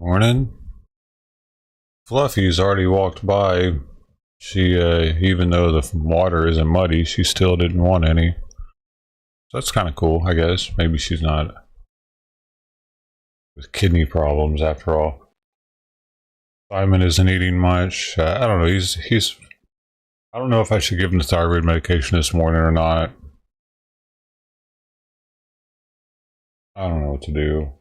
Morning. Fluffy's already walked by. She, even though the water isn't muddy, she still didn't want any. So that's kind of cool, I guess. Maybe she's not with kidney problems after all. Simon isn't eating much. I don't know. He's. I don't know if I should give him the thyroid medication this morning or not. I don't know what to do.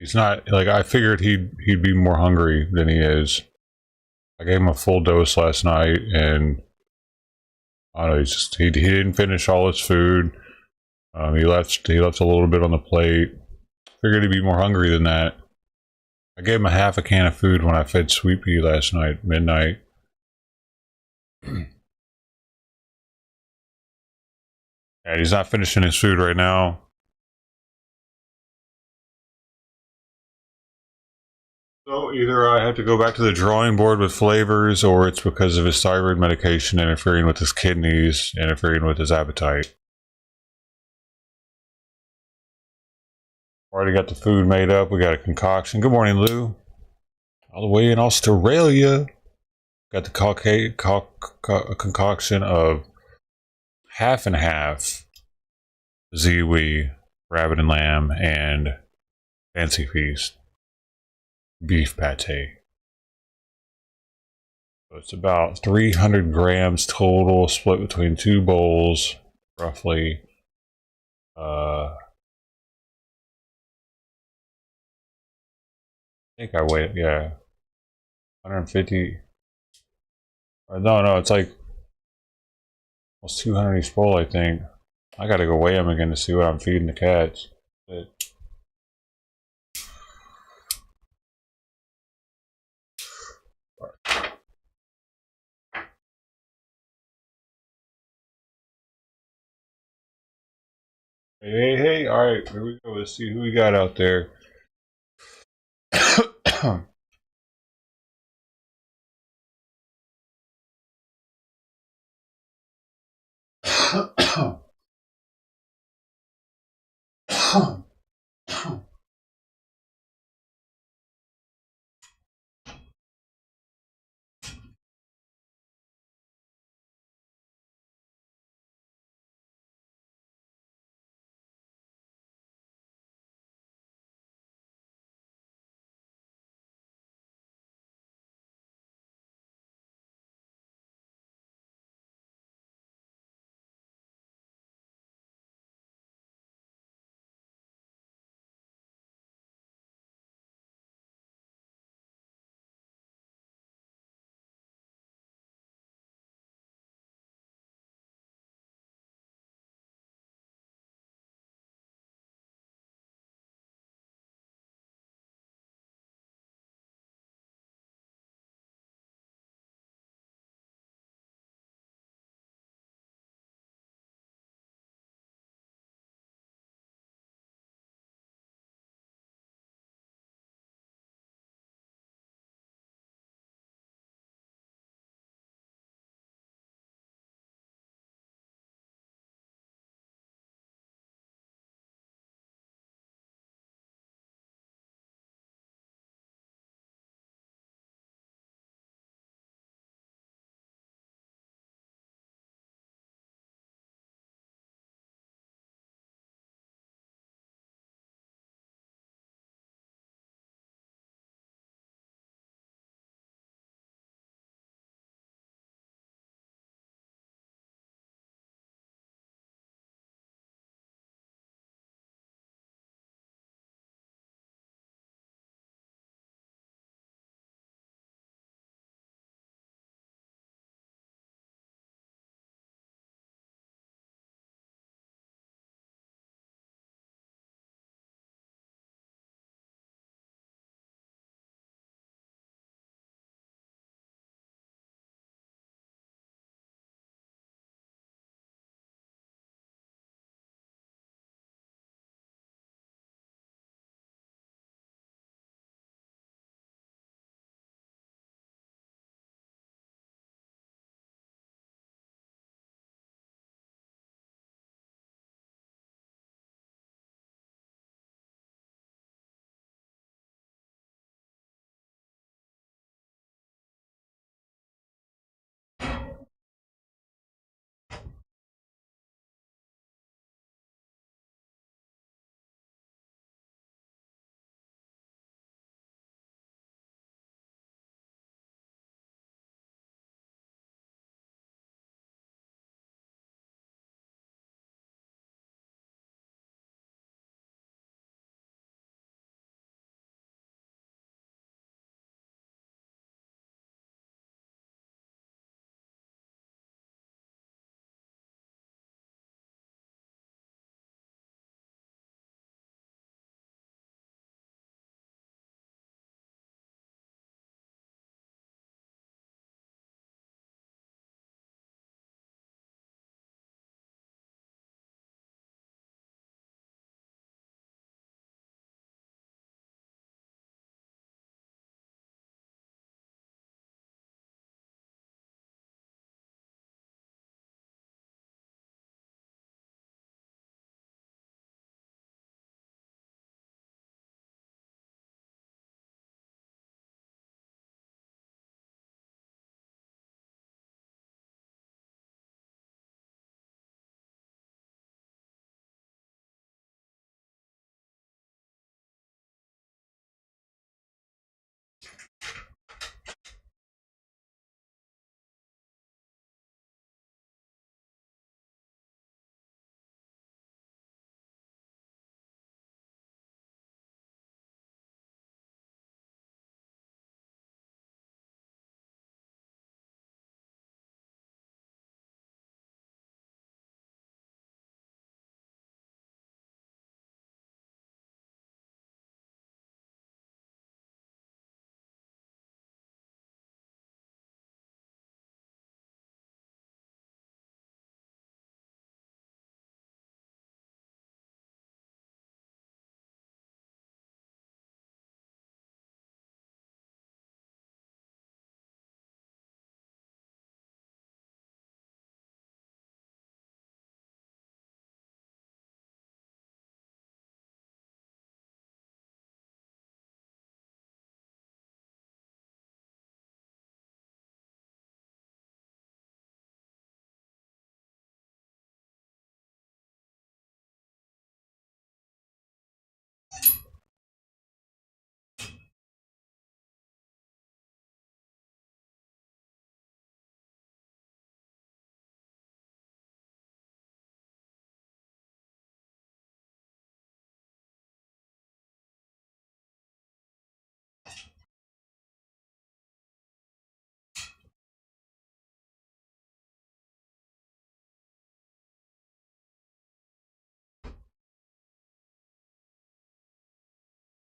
He's not like I figured he'd be more hungry than he is. I gave him a full dose last night, and I don't know. He didn't finish all his food. He left a little bit on the plate. Figured he'd be more hungry than that. I gave him a half a can of food when I fed Sweet Pea last night, midnight. And he's not finishing his food right now. So either I have to go back to the drawing board with flavors, or it's because of his thyroid medication interfering with his kidneys, interfering with his appetite. Already got the food made up. We got a concoction. Good morning, Lou. All the way in Australia. Got the concoction of half and half Ziwi, rabbit and lamb, and fancy feast beef pate. So it's about 300 grams total, split between two bowls, roughly. I think I weighed, yeah, 150. No, it's like almost 200 each bowl, I think. I gotta go weigh them again to see what I'm feeding the cats. But hey, all right, here we go. Let's see who we got out there.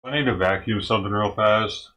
I need to vacuum something real fast.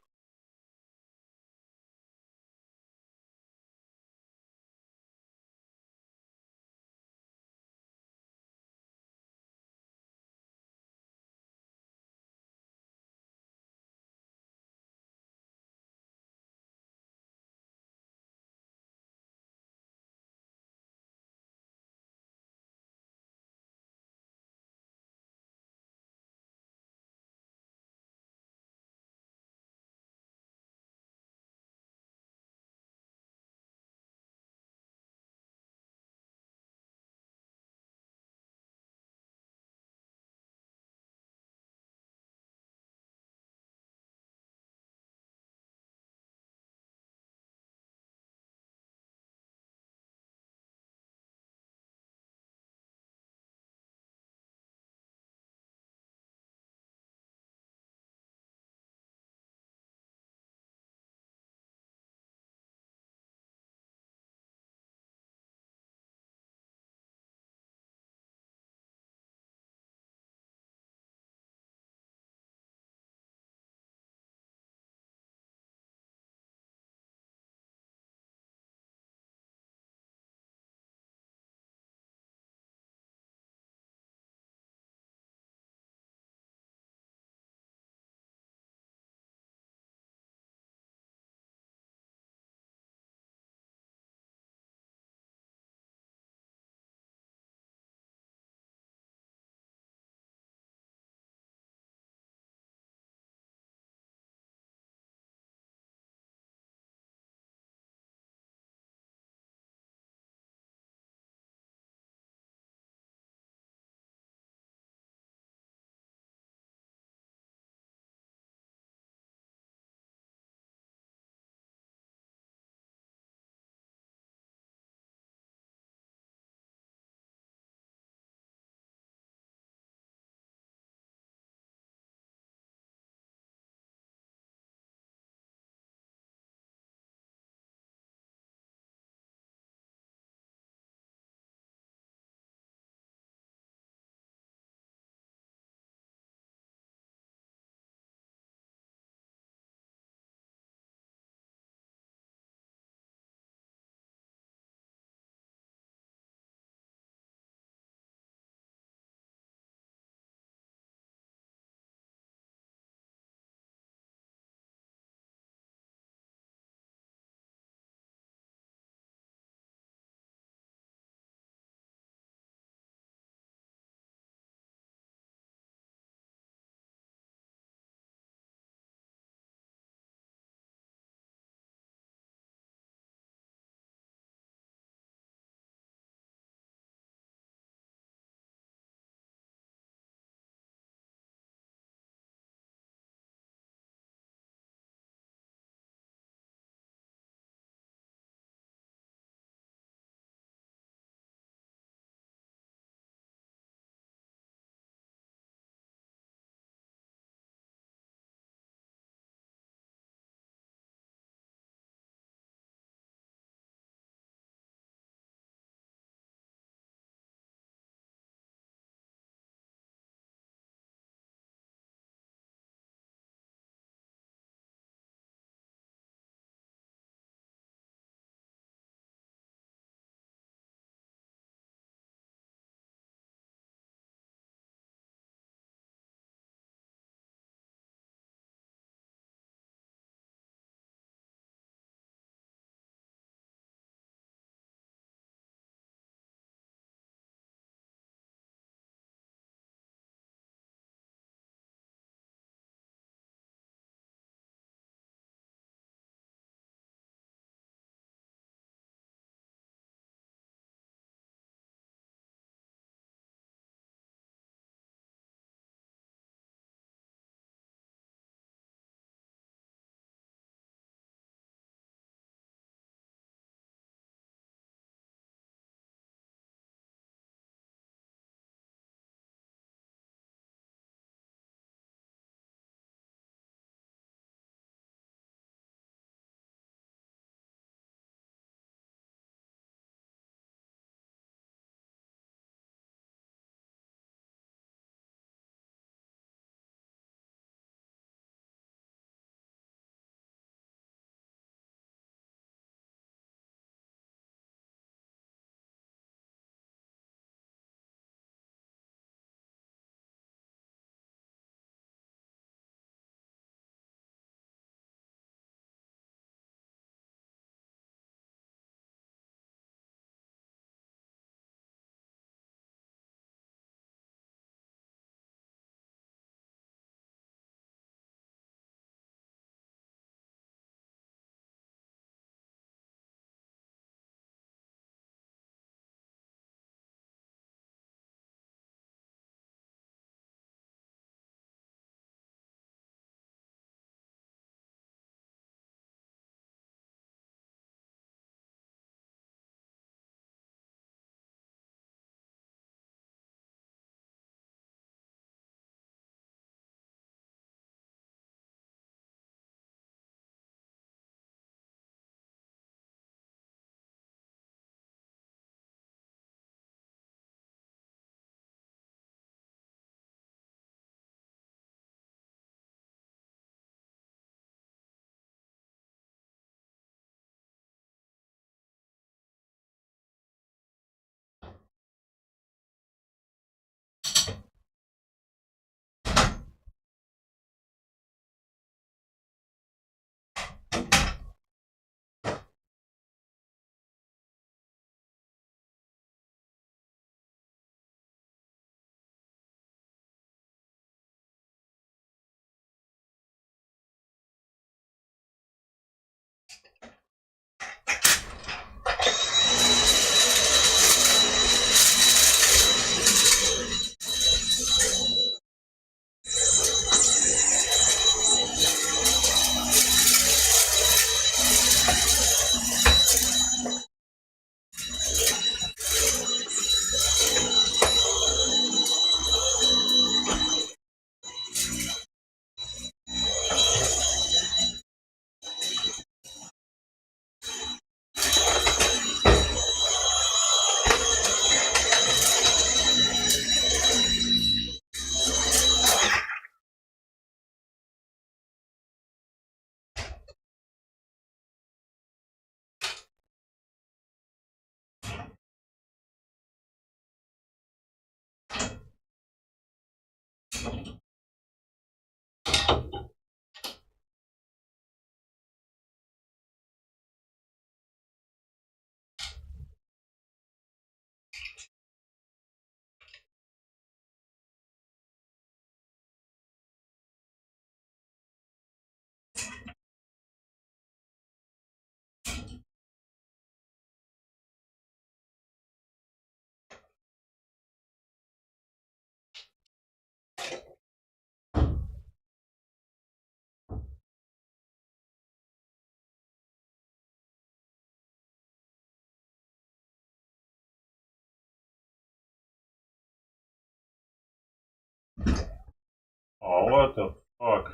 Oh, what the fuck?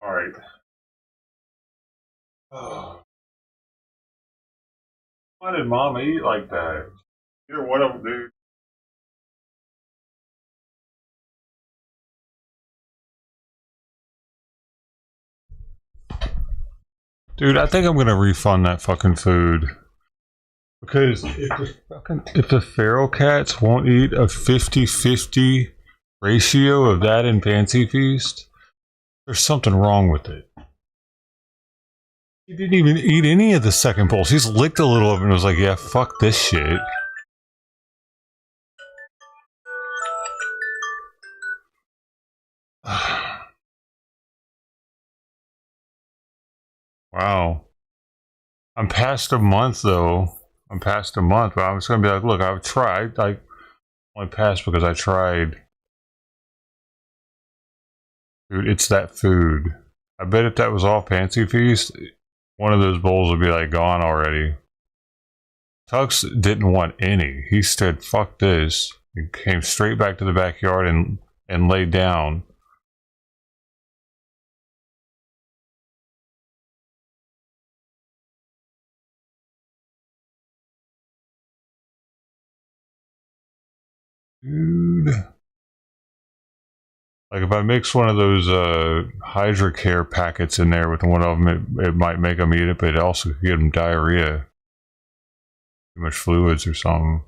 Alright. Oh. Why did Mama eat like that? Either one of them, dude. Dude, I think I'm gonna refund that fucking food. Because if the feral cats won't eat a 50-50 ratio of that in Fancy Feast, there's something wrong with it. He didn't even eat any of the second bowls. He's licked a little of it and was like, yeah, fuck this shit. Wow. I'm past a month though. I'm past a month, but I was gonna be like, look, I've tried. I only passed because I tried. Dude, it's that food. I bet if that was all Fancy Feast, one of those bowls would be like gone already. Tux didn't want any. He said, fuck this. He came straight back to the backyard and laid down. Dude. Like if I mix one of those Hydra Care packets in there with one of them, it might make them eat it, but it also could give them diarrhea. Too much fluids or something.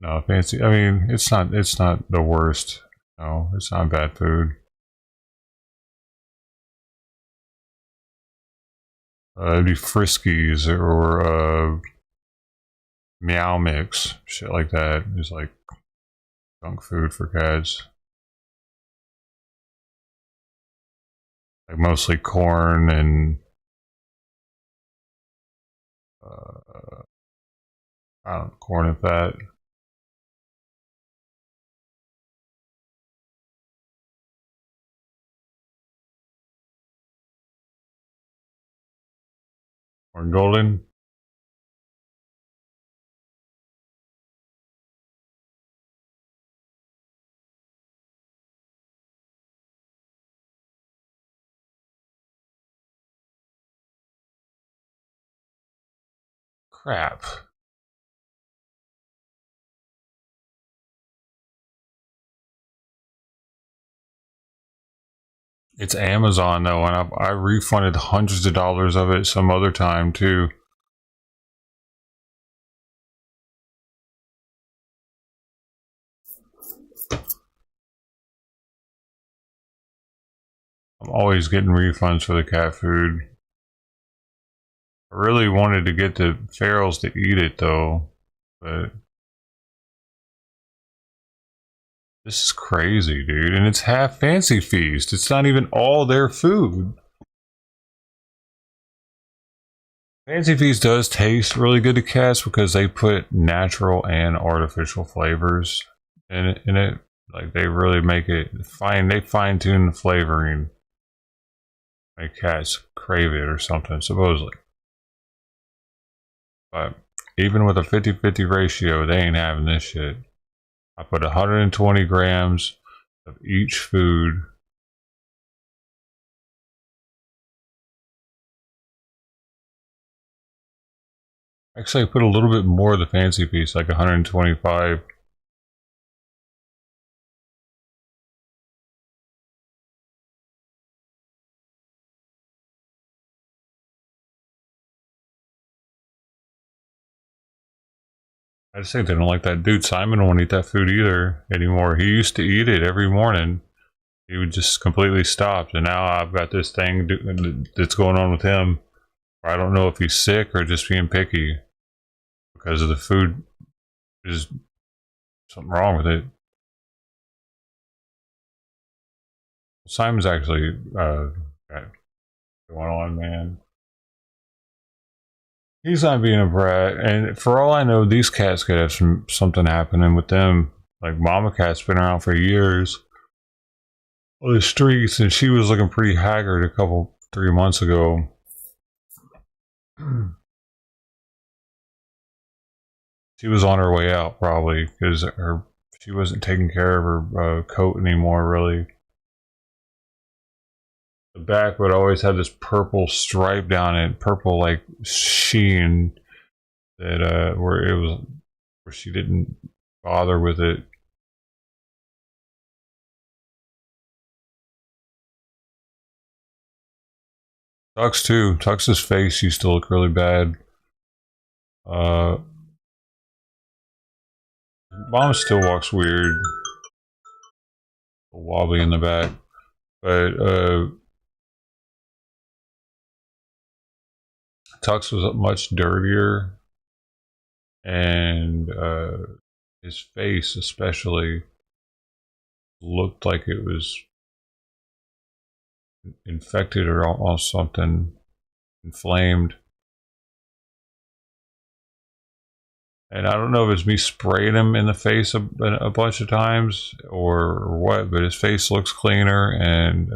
No, fancy. I mean, it's not the worst. No, it's not bad food. It'd be Friskies or Meow Mix, shit like that. It's like junk food for cats. Like mostly corn and I don't know, corn and fat. Corn golden. Crap. It's Amazon though, and I refunded hundreds of dollars of it some other time too. I'm always getting refunds for the cat food. I really wanted to get the ferals to eat it though, but this is crazy, dude. And it's half Fancy Feast. It's not even all their food. Fancy Feast does taste really good to cats because they put natural and artificial flavors in it. Like they really make it fine. They fine tune the flavoring, make cats crave it or something, supposedly. But even with a 50-50 ratio, they ain't having this shit. I put 120 grams of each food. Actually, I put a little bit more of the Fancy Feast, like 125. I just think they don't like that dude. Simon won't eat that food either anymore. He used to eat it every morning. He would just completely stop. And now I've got this thing that's going on with him. I don't know if he's sick or just being picky because of the food. There's something wrong with it. Simon's actually got going on, man. He's not being a brat, and for all I know, these cats could have something happening with them. Like Mama Cat's been around for years on the streets, and she was looking pretty haggard 3 months ago. She was on her way out probably because she wasn't taking care of her coat anymore. Really, the back would always have this purple stripe down it, purple like sheen that where it was where she didn't bother with it. Tux too. Tux's face used to look really bad. Uh, Mom still walks weird, wobbly in the back, but Tux was much dirtier, and his face especially looked like it was infected or something, inflamed. And I don't know if it's me spraying him in the face a bunch of times or what, but his face looks cleaner and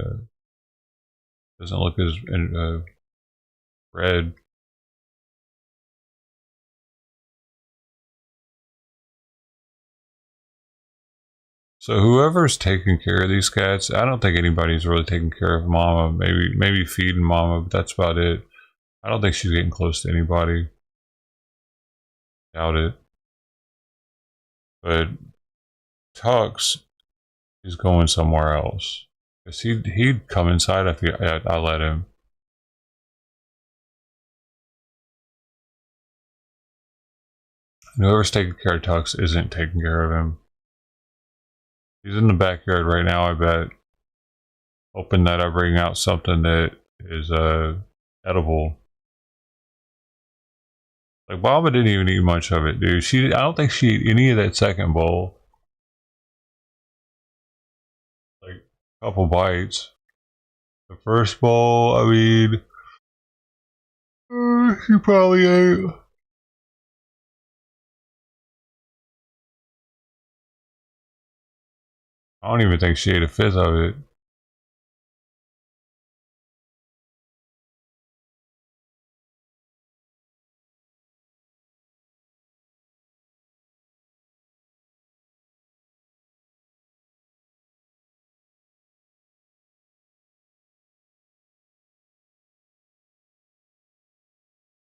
doesn't look as red. So whoever's taking care of these cats, I don't think anybody's really taking care of Mama. Maybe feeding Mama, but that's about it. I don't think she's getting close to anybody. Doubt it. But Tux is going somewhere else. Cause he'd come inside if I let him. Whoever's taking care of Tux isn't taking care of him. He's in the backyard right now, I bet. Hoping that I bring out something that is edible. Like Baba didn't even eat much of it, dude. I don't think she ate any of that second bowl. Like a couple bites. The first bowl, I mean, she probably ate. I don't even think she ate a fifth of it.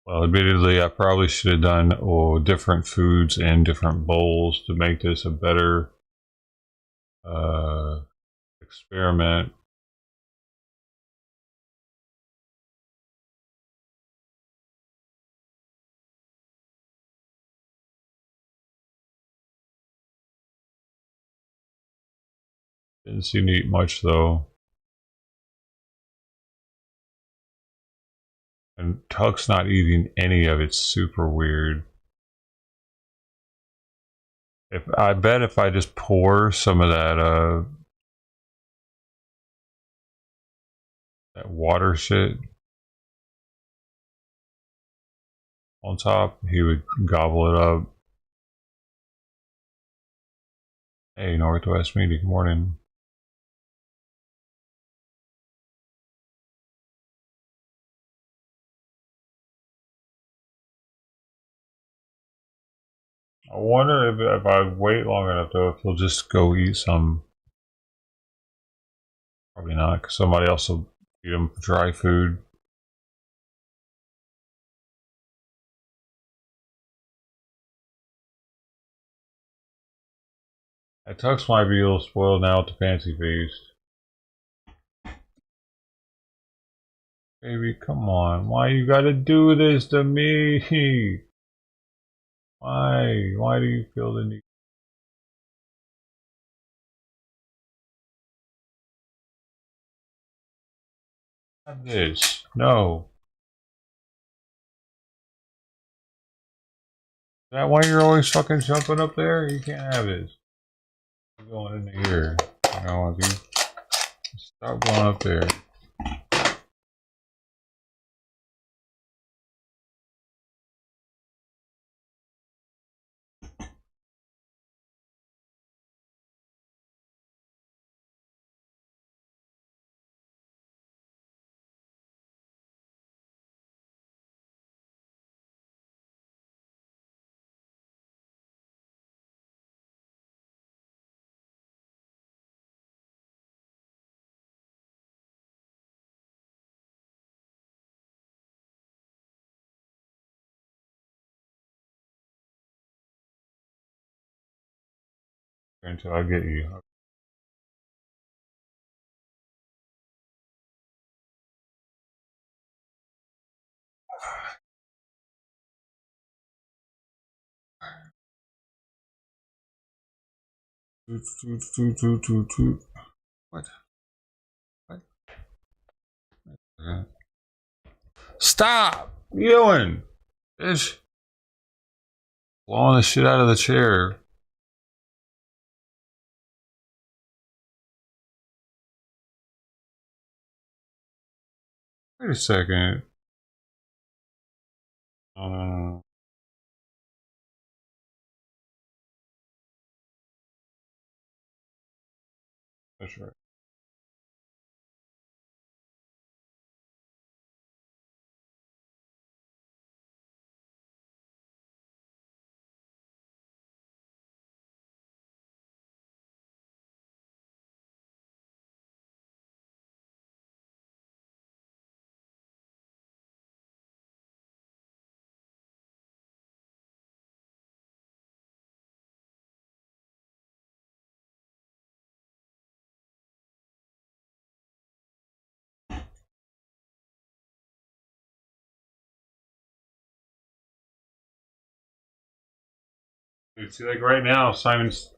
Well, admittedly, I probably should have done different foods and different bowls to make this a better experiment. Didn't seem to eat much though. And Tuck's not eating any of it. Super weird. I bet if I just pour some of that water shit on top, he would gobble it up. Hey, Northwest Media, good morning. I wonder if I wait long enough though, if he'll just go eat some. Probably not, because somebody else will feed him dry food. That Tux might be a little spoiled now with the fancy feast. Baby, come on. Why you gotta do this to me? Why? Why do you feel the need? Have this. No. Is that why you're always fucking jumping up there? You can't have this. You're going into here. You know, if you stop going up there. until I get you. Toot, toot, toot, toot, toot, toot. What? What? Okay. Stop yelling! Bitch. Blowing the shit out of the chair. Wait a second. No, no, no, no. That's right. Dude, see, like right now, Simon's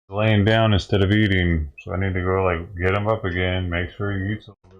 laying down instead of eating, so I need to go like get him up again, make sure he eats a little.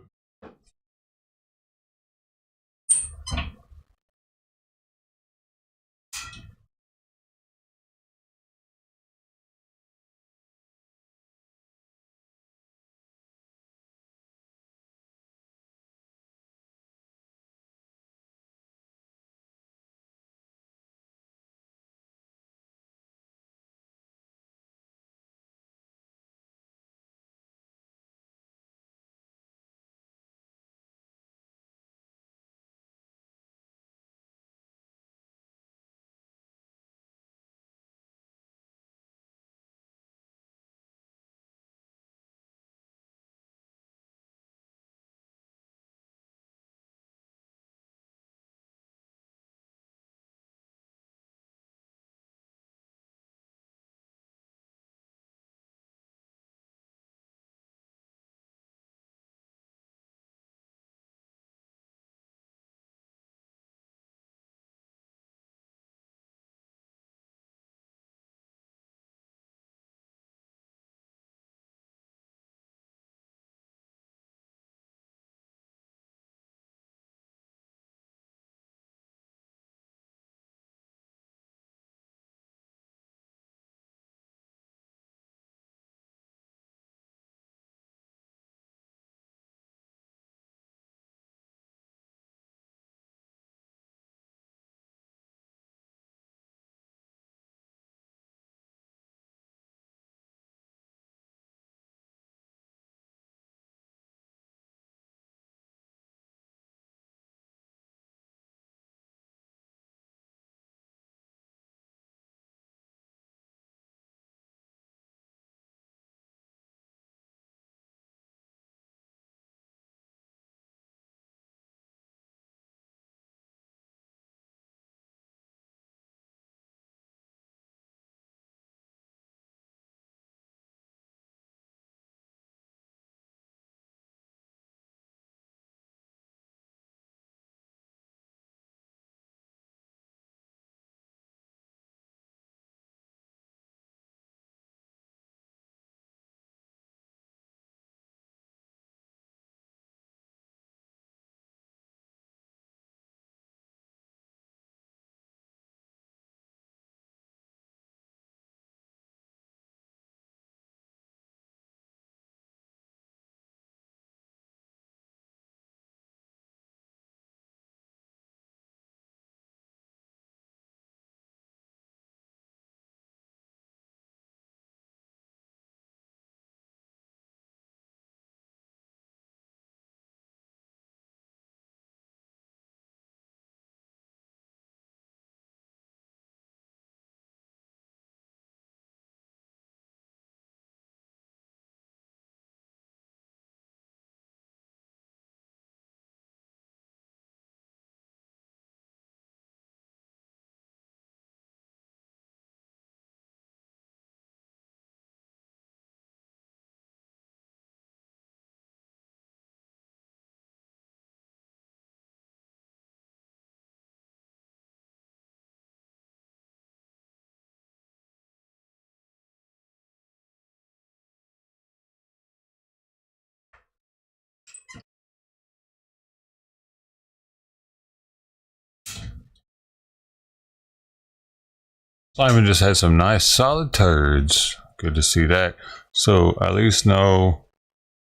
Simon just had some nice solid turds. Good to see that. So at least know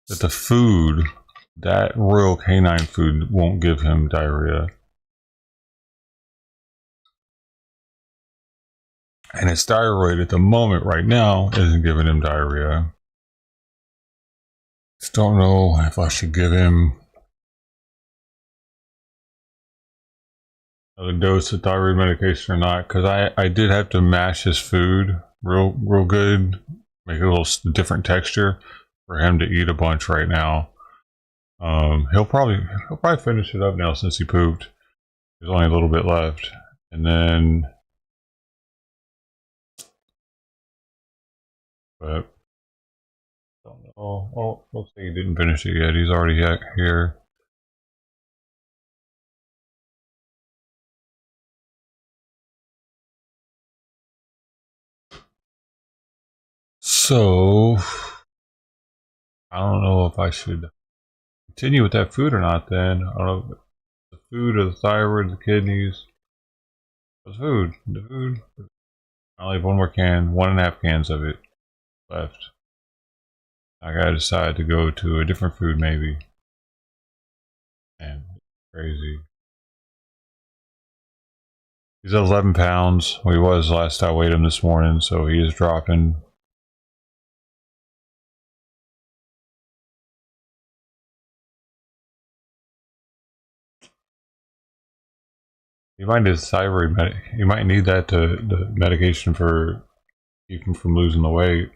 that the food, that royal canine food, won't give him diarrhea. And his thyroid at the moment right now isn't giving him diarrhea. Just don't know if I should give him another dose of thyroid medication or not, because I did have to mash his food real good, make it a little different texture for him to eat a bunch right now. He'll probably finish it up now since he pooped. There's only a little bit left, and then, but don't know. Oh, looks like he didn't finish it yet. He's already here. So I don't know if I should continue with that food or not. Then I don't know if the food or the thyroid, the kidneys. The food. I only have one more can, 1.5 cans of it left. I gotta decide to go to a different food maybe. Man, crazy. He's at 11 pounds. He was last I weighed him this morning, so he is dropping. He might need thyroid. He might need that the medication for keep him from losing the weight.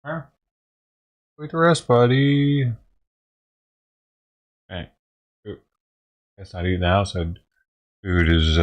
Huh? Wait to rest, buddy. Hey, guess not eating now. So food is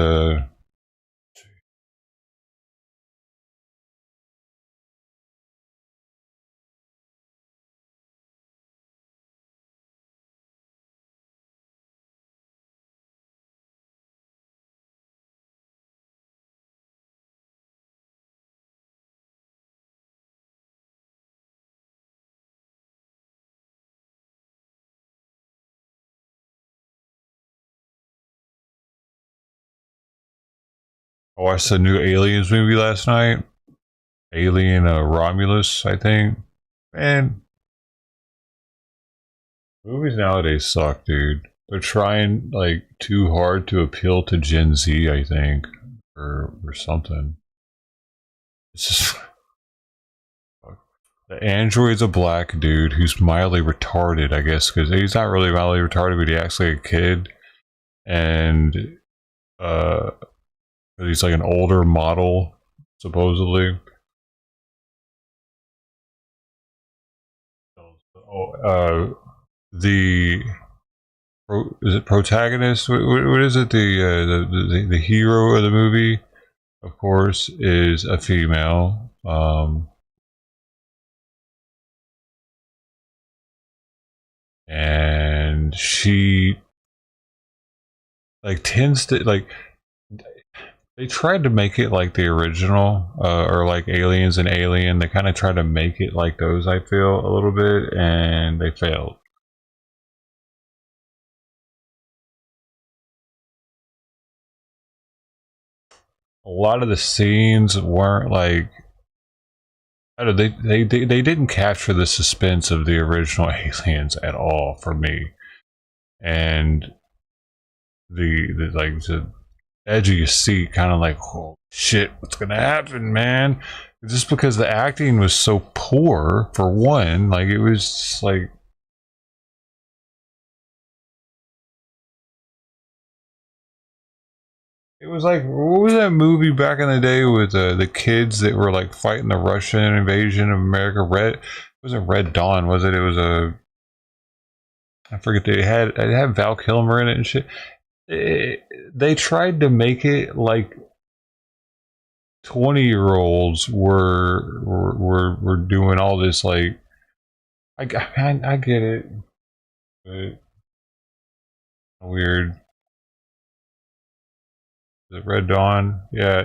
I watched the new Aliens movie last night. Alien Romulus, I think. Man, movies nowadays suck, dude. They're trying like too hard to appeal to Gen Z, I think, or something. It's just the android's a black dude who's mildly retarded, I guess, because he's not really mildly retarded, but he acts like a kid, and uh, he's like an older model, supposedly. Oh, the is it protagonist? What is it? The hero of the movie, of course, is a female. And she like tends to like they tried to make it like the original or like Aliens and Alien. They kind of tried to make it like those, I feel, a little bit, and they failed. A lot of the scenes weren't like I don't know, they didn't capture the suspense of the original Aliens at all for me, and the like the edge of your seat, kind of like, oh shit, what's gonna happen, man? Just because the acting was so poor, for one, like it was like it was like what was that movie back in the day with the kids that were like fighting the Russian invasion of America? It wasn't Red Dawn, was it? It was a I forget they had Val Kilmer in it and shit. They tried to make it like 20-year-olds were doing all this like I get it, but weird. The Red Dawn, yeah.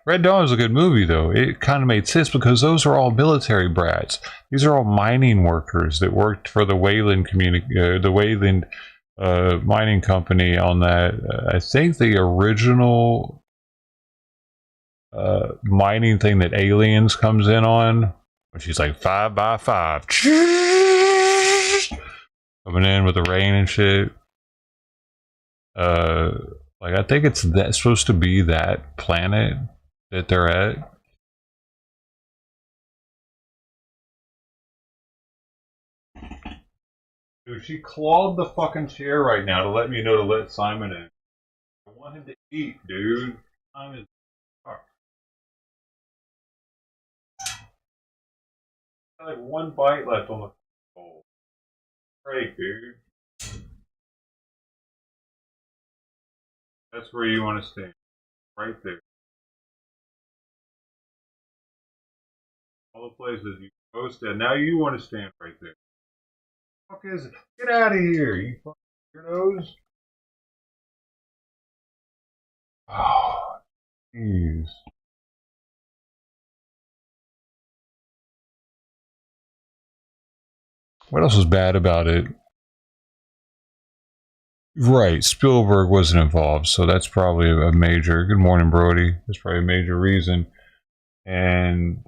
Red Dawn is a good movie though. It kind of made sense because those are all military brats. These are all mining workers that worked for the Wayland mining company on that. I think the original mining thing that Aliens comes in on, when she's like 5x5, coming in with the rain and shit. Like I think it's supposed to be that planet that they're at. Dude, she clawed the fucking chair right now to let me know to let Simon in. I want him to eat, dude. Time is fuck. Got like one bite left on the bowl. Break, dude. That's where you want to stand. Right there. All the places you both stand. Now you want to stand right there. What the fuck is it? Get out of here, you fucking weirdos. Oh, jeez. What else was bad about it? Right, Spielberg wasn't involved, so that's probably a major. Good morning, Brody. That's probably a major reason. And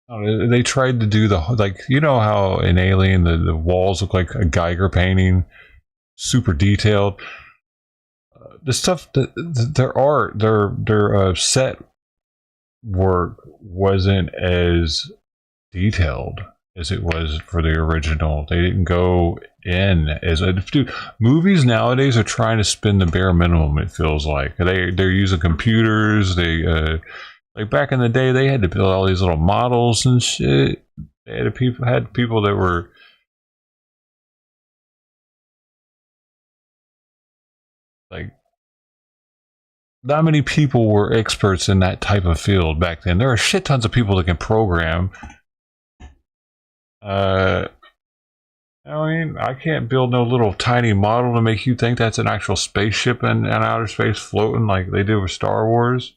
they tried to do the, like, you know how in Alien the walls look like a Geiger painting, super detailed. The stuff that their art, their set work wasn't as detailed as it was for the original. They didn't go in as a dude. Movies nowadays are trying to spend the bare minimum. It feels like they're using computers. Like back in the day, they had to build all these little models and shit. They had people that were like, not many people were experts in that type of field back then. There are shit tons of people that can program. I mean, I can't build no little tiny model to make you think that's an actual spaceship in outer space floating like they do with Star Wars.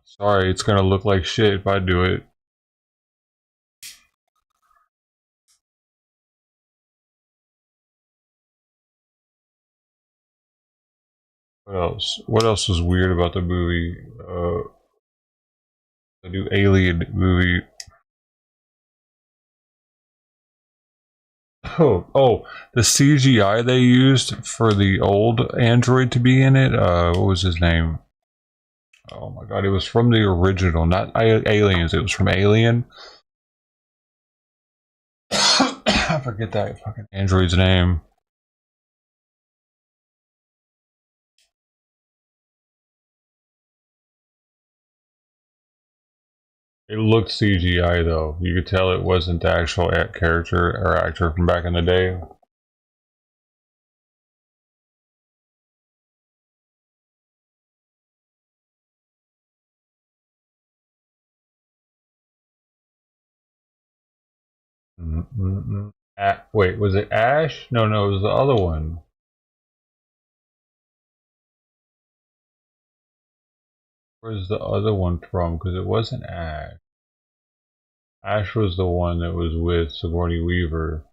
Sorry, it's gonna look like shit if I do it. What else? What else was weird about the movie? The new Alien movie. Oh, the CGI they used for the old android to be in it. What was his name? Oh my god, it was from the original, not Aliens. It was from Alien. I forget that fucking android's name. It looked CGI though. You could tell it wasn't the actual character or actor from back in the day. Wait, was it Ash? No, no, it was the other one. Where's the other one from? Because it wasn't Ash. Ash was the one that was with Sigourney Weaver.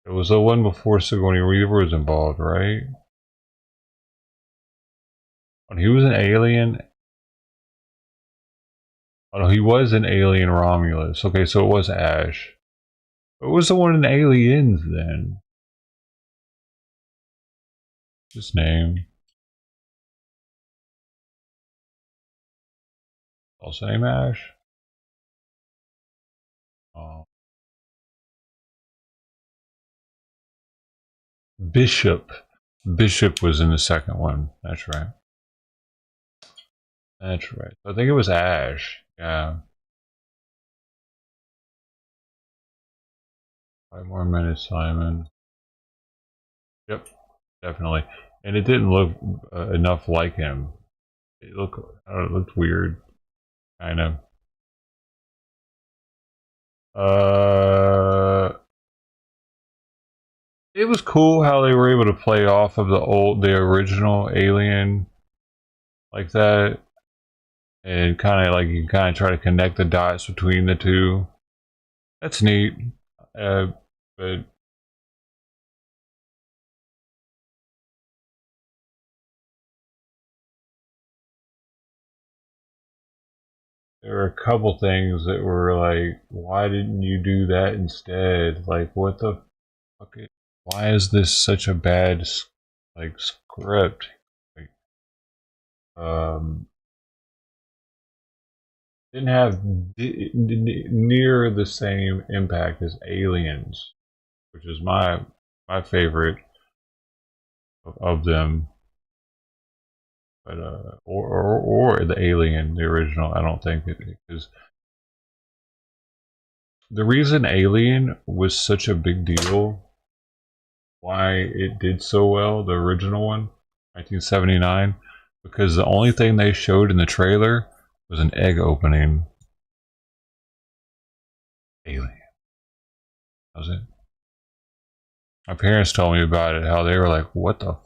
It was the one before Sigourney Weaver was involved, right? When he was an alien. Oh no, he was an alien Romulus. Okay, so it was Ash. What was the one in Aliens then? His name. Also named Ash? Oh. Bishop. Bishop was in the second one. That's right. That's right. I think it was Ash. Yeah. 5 more minutes, Simon. Yep, definitely. And it didn't look enough like him. It looked weird, kind of. Uh, it was cool how they were able to play off of the original Alien like that, and kind of like you kind of try to connect the dots between the two. That's neat, but there were a couple things that were like, why didn't you do that instead? Like, what the fuck? Why is this such a bad like script? Like, um, didn't have near the same impact as Aliens, which is my favorite of them. But or the Alien, the original. I don't think it because the reason Alien was such a big deal, why it did so well, the original one, 1979, because the only thing they showed in the trailer was an egg opening. Alien. That was it. My parents told me about it, how they were like, what the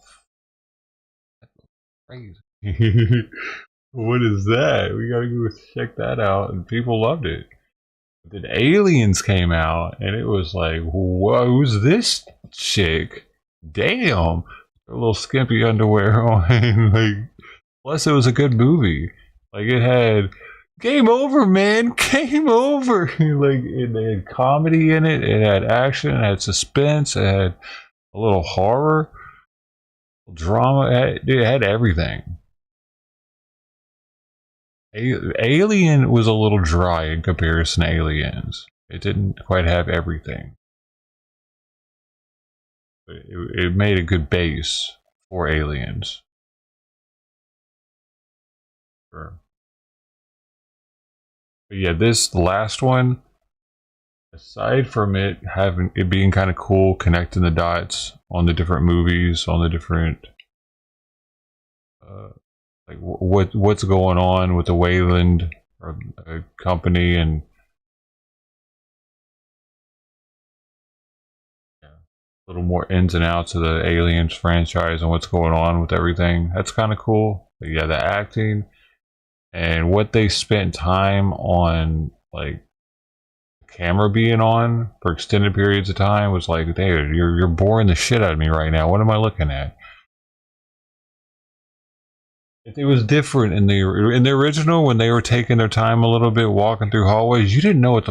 crazy. What is that? We gotta go check that out. And people loved it. But then Aliens came out, and it was like, whoa, who's this chick? Damn. Her little skimpy underwear on. Like, plus, it was a good movie. Like, it had game over, man. Game over. Like, it had comedy in it. It had action. It had suspense. It had a little horror, drama. It had everything. Alien was a little dry in comparison to Aliens. It didn't quite have everything. But it made a good base for Aliens. Sure. But yeah, this last one, aside from it having it being kind of cool, connecting the dots on the different movies, on the different like what's going on with the Wayland or company, and yeah, a little more ins and outs of the Aliens franchise and what's going on with everything. That's kind of cool. But yeah, the acting and what they spent time on, like camera being on for extended periods of time, was like, dude, you're boring the shit out of me right now. What am I looking at? It was different in the original when they were taking their time a little bit, walking through hallways. You didn't know you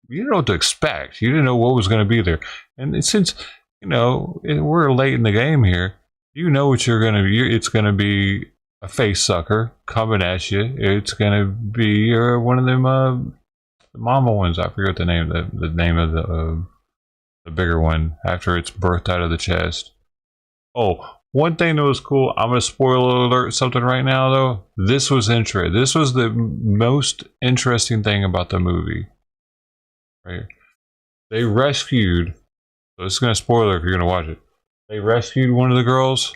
didn't know what to expect. You didn't know what was going to be there. And since we're late in the game here, you know what you're going to be. It's going to be a face sucker coming at you. It's going to be one of them the mama ones. I forget the name of the bigger one after it's birthed out of the chest. Oh. One thing that was cool, I'm going to spoiler alert something right now, though. This was This was the most interesting thing about the movie. Right? They rescued, so this is going to spoiler if you're going to watch it. They rescued one of the girls,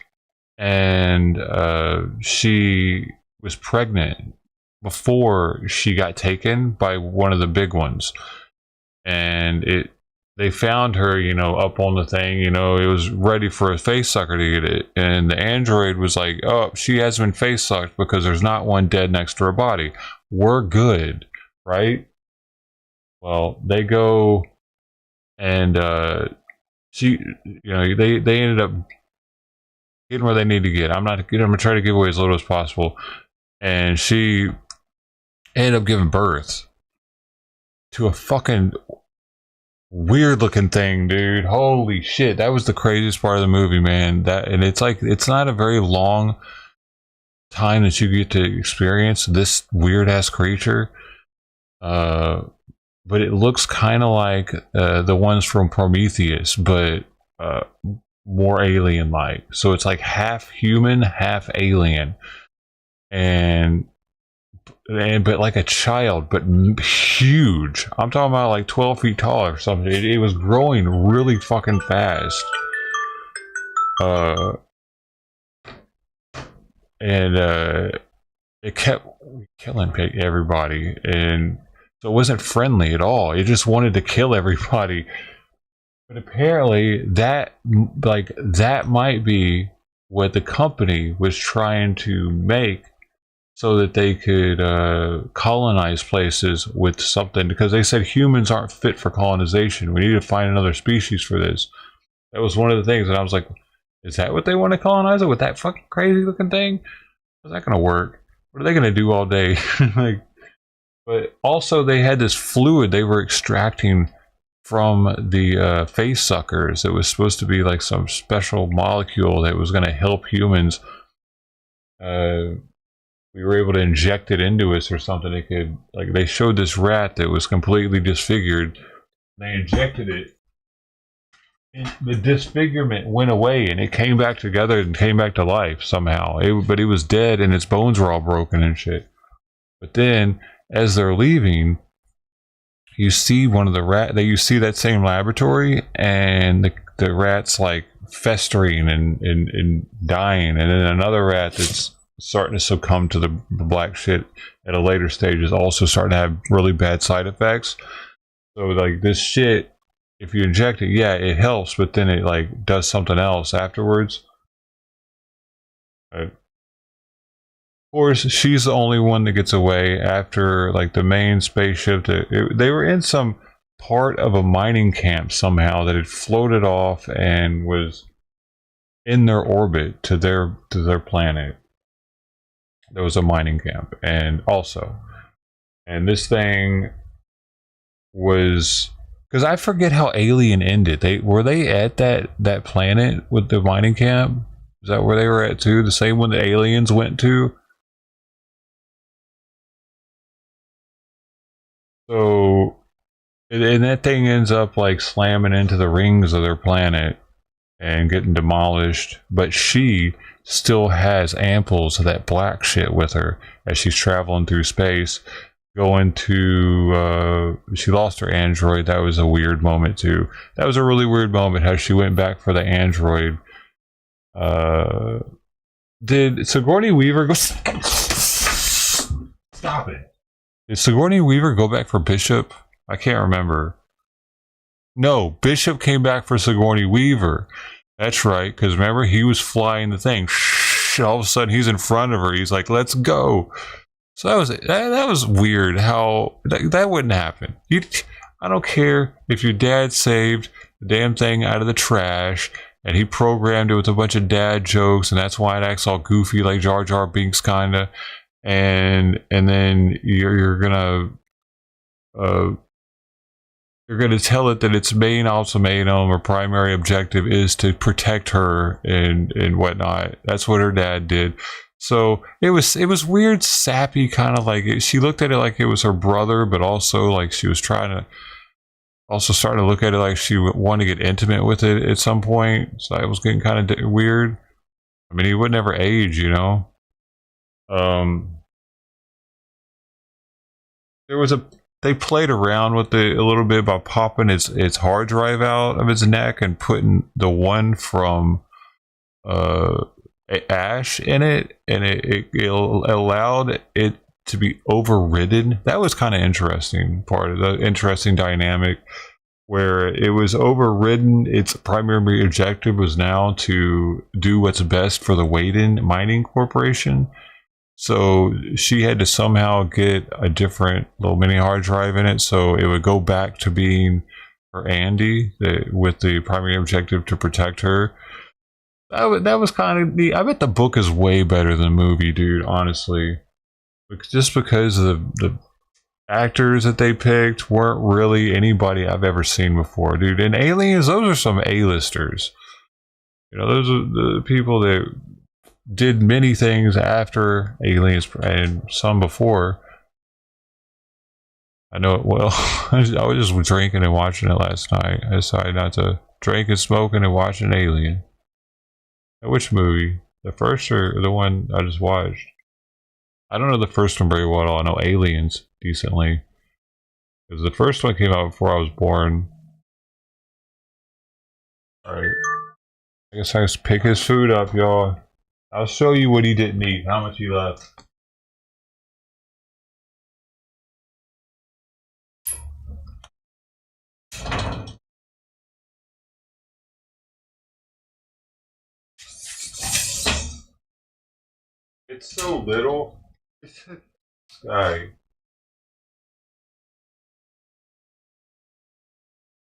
and she was pregnant before she got taken by one of the big ones. And they found her, up on the thing, it was ready for a face sucker to get it. And the android was like, oh, she hasn't been face sucked because there's not one dead next to her body. We're good, right? Well, they go and they ended up getting where they need to get. I'm going to try to give away as little as possible. And she ended up giving birth to a fucking weird looking thing, dude. Holy shit, that was the craziest part of the movie, man. And it's like, it's not a very long time that you get to experience this weird ass creature, but it looks kind of like the ones from Prometheus, but more alien like. So it's like half human, half alien, but like a child, but huge. I'm talking about like 12 feet tall or something. It was growing really fucking fast. It kept killing everybody, and so it wasn't friendly at all. It just wanted to kill everybody. But apparently that might be what the company was trying to make so that they could colonize places with something, because they said humans aren't fit for colonization. We need to find another species for this. That was one of the things, and I was like, is that what they want to colonize it with, that fucking crazy looking thing? How's that gonna work? What are they gonna do all day? Like, but also they had this fluid they were extracting from the face suckers. It was supposed to be like some special molecule that was going to help humans. We were able to inject it into us or something. It could, like, they showed this rat that was completely disfigured. They injected it, and the disfigurement went away, and it came back together and came back to life somehow. But it was dead, and its bones were all broken and shit. But then, as they're leaving, you see one of the you see that same laboratory, and the rat's like festering and dying, and then another rat that's starting to succumb to the black shit at a later stage is also starting to have really bad side effects. So like this shit, if you inject it, yeah, it helps, but then it like does something else afterwards. Right. Of course, she's the only one that gets away after like the main spaceship. They were in some part of a mining camp somehow that had floated off and was in their orbit to their planet. There was a mining camp, and this thing was, because I forget how Alien ended. Were they at that planet with the mining camp? Is that where they were at too? The same one the aliens went to? So, and that thing ends up like slamming into the rings of their planet and getting demolished. But she still has amples of that black shit with her as she's traveling through space. Going to, she lost her android. That was a weird moment too. That was a really weird moment how she went back for the android. Did Sigourney Weaver go? Stop it. Did Sigourney Weaver go back for Bishop? I can't remember. No, Bishop came back for Sigourney Weaver. That's right, because remember, he was flying the thing. All of a sudden, he's in front of her. He's like, let's go. So that was weird how that wouldn't happen. I don't care if your dad saved the damn thing out of the trash and he programmed it with a bunch of dad jokes, and that's why it acts all goofy like Jar Jar Binks kinda. And then you're gonna tell it that its main ultimatum or primary objective is to protect her and whatnot. That's what her dad did. So it was weird, sappy, kind of like she looked at it like it was her brother, but also like she was starting to look at it like she wanted to get intimate with it at some point. So it was getting kind of weird. I mean, he would never age, you know. They played around with it a little bit by popping its hard drive out of its neck and putting the one from Ash in it, and it allowed it to be overridden. That was kind of interesting, part of the interesting dynamic where it was overridden. Its primary objective was now to do what's best for the Wayden Mining Corporation. So she had to somehow get a different little mini hard drive in it, so it would go back to being her Andy, with the primary objective to protect her. That was kind of neat. I bet the book is way better than the movie, dude, honestly. Just because the actors that they picked weren't really anybody I've ever seen before, dude. And Aliens, those are some A-listers. You know, those are the people that did many things after Aliens and some before. I know it well. I was just drinking and watching it last night. I decided not to drink and smoking and watch an Alien. Which movie? The first or the one I just watched? I don't know the first one very well. I know Aliens decently, because the first one came out before I was born. Alright. I guess I just pick his food up, y'all. I'll show you what he didn't eat, how much he left. It's so little. It's a guy.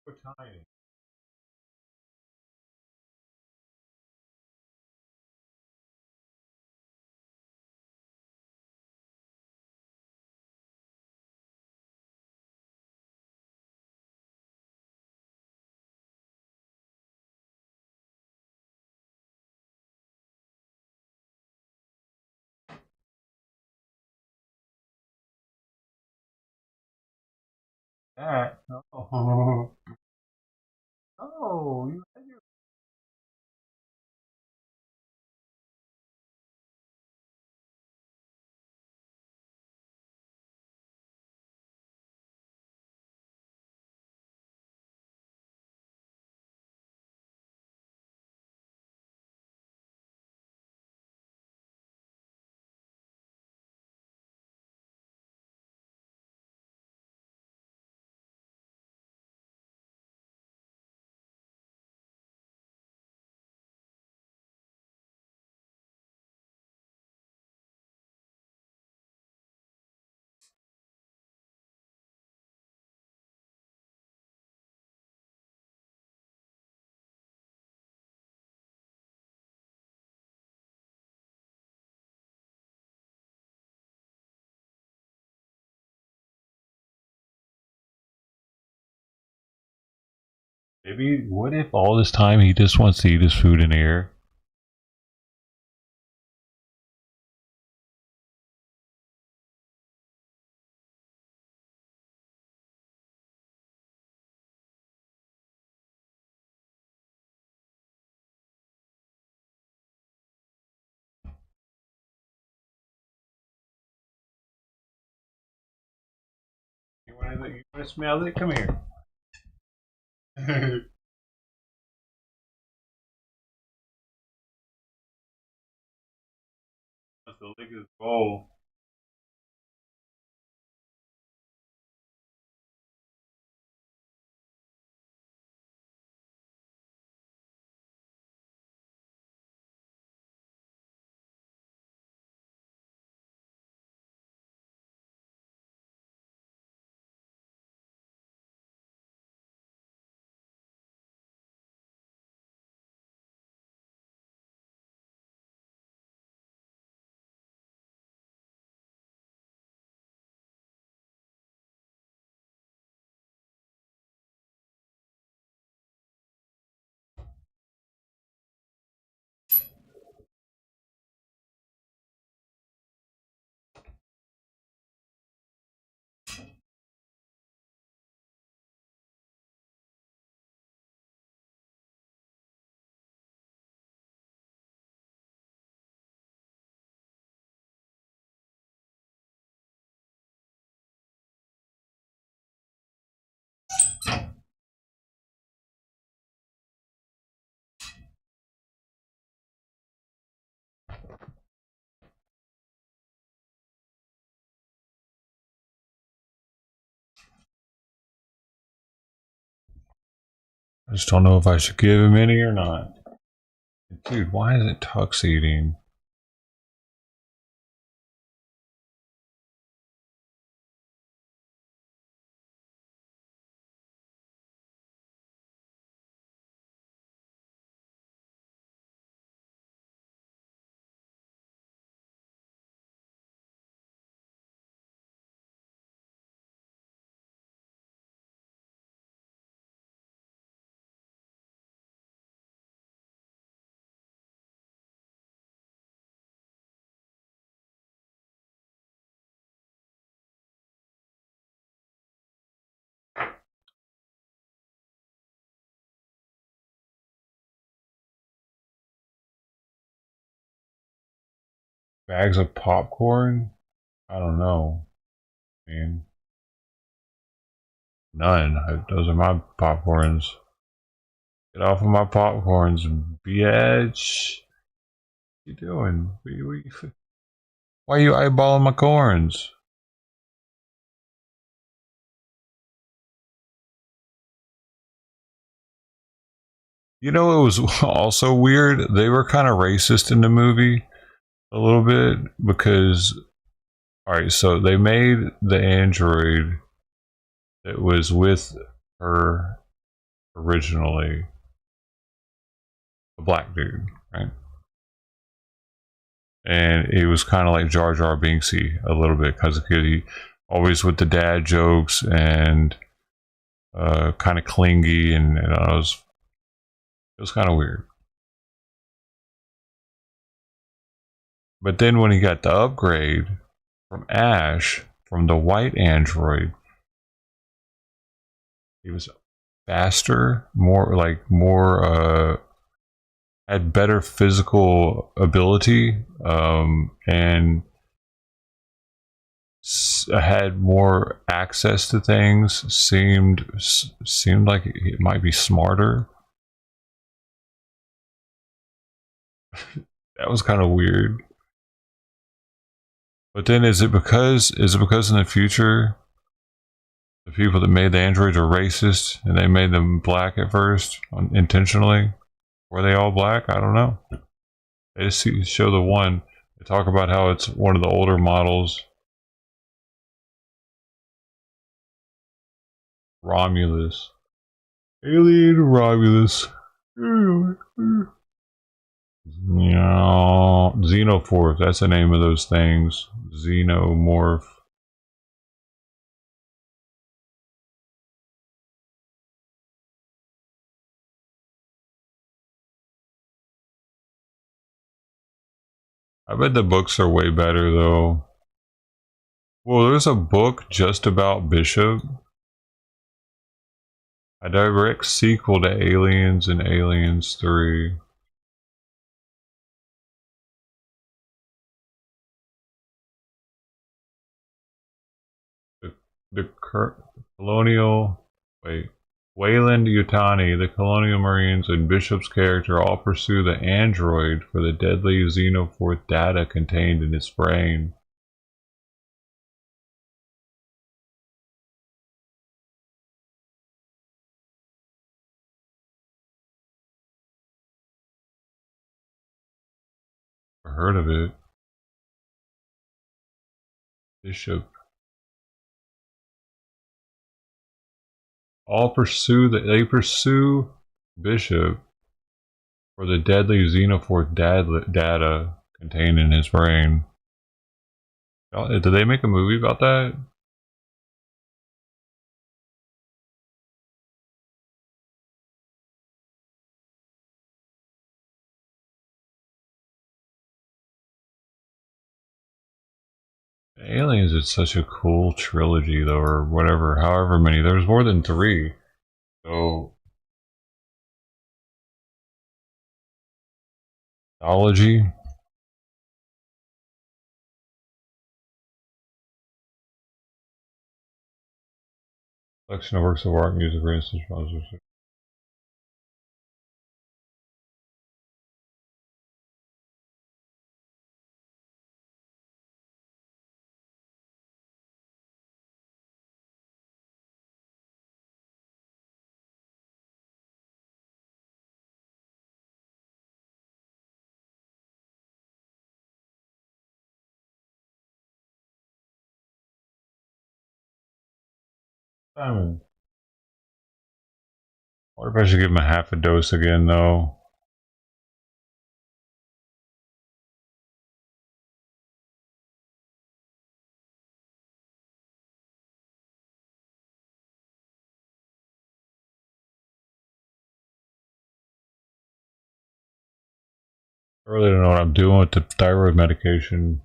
So tiny. That. Oh. Oh, you had your. Maybe, what if all this time he just wants to eat his food in here? You want to smell it? Come here. Wants to lick his bowl. I just don't know if I should give him any or not. Dude, why is it Tux eating? Bags of popcorn? I don't know. I mean, none. Those are my popcorns. Get off of my popcorns, bitch. What you doing? Why are you eyeballing my corns? You know, it was also weird. They were kind of racist in the movie. a little bit because, all right, so they made the android that was with her originally, a black dude, right? And it was kind of like Jar Jar Binksy a little bit because he always with the dad jokes and kind of clingy, and it was kind of weird. But then when he got the upgrade from Ash, from the white android, he was faster, more had better physical ability, and had more access to things. Seemed like it might be smarter. That was kind of weird. But then is it because in the future the people that made the androids are racist and they made them black at first intentionally? Were they all black? I don't know. They just show the one. They talk about how it's one of the older models. Romulus. Alien Romulus. Yeah, Xenomorph. That's the name of those things. Xenomorph. I bet the books are way better though. Well, there's a book just about Bishop. A direct sequel to Aliens and Aliens 3. The colonial, Wayland Yutani, the Colonial Marines, and Bishop's character all pursue the android for the deadly xenomorph data contained in its brain. I heard of it. Bishop. They pursue Bishop for the deadly xenomorph data contained in his brain. Did they make a movie about that? Aliens is such a cool trilogy though, or whatever, however many. There's more than 3. So Ology. Collection of works of art, music, for instance, sponsorship. Simon. I wonder if I should give him a half a dose again though. I really don't know what I'm doing with the thyroid medication.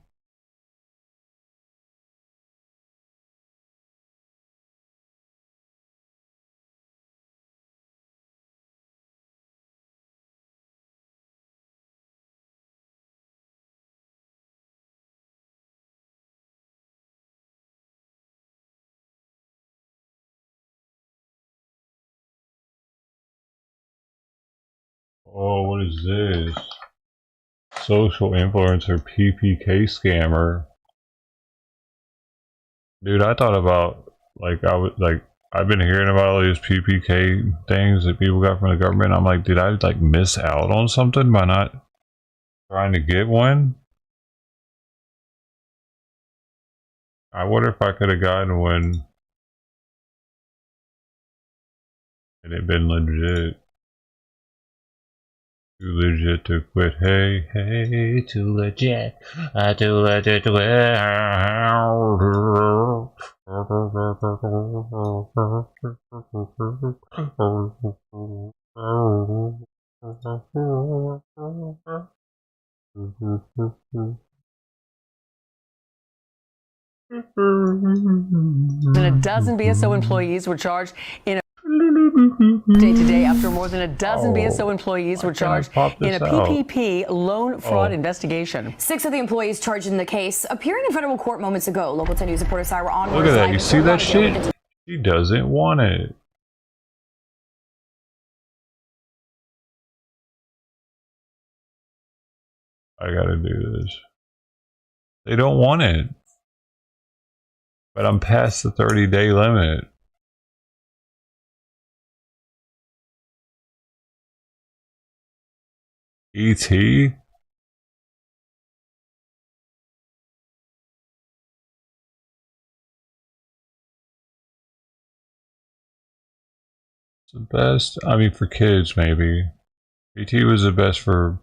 Oh, what is this? Social influencer PPK scammer. Dude, I thought about I've been hearing about all these PPK things that people got from the government. I'm like, did I miss out on something by not trying to get one? I wonder if I could have gotten one and it been legit. Too legit to quit. Hey, hey, too legit. Too legit to quit. Than a dozen BSO employees were charged in a day today after more than a dozen BSO employees were charged in a PPP loan fraud investigation. 6 of the employees charged in the case appearing in federal court moments ago. Local 10 News reporter Syra on. Look at that. You see that shit? He doesn't want it. I gotta do this. They don't want it. But I'm past the 30-day limit. E.T.? It's the best. I mean, for kids, maybe. E.T. was the best for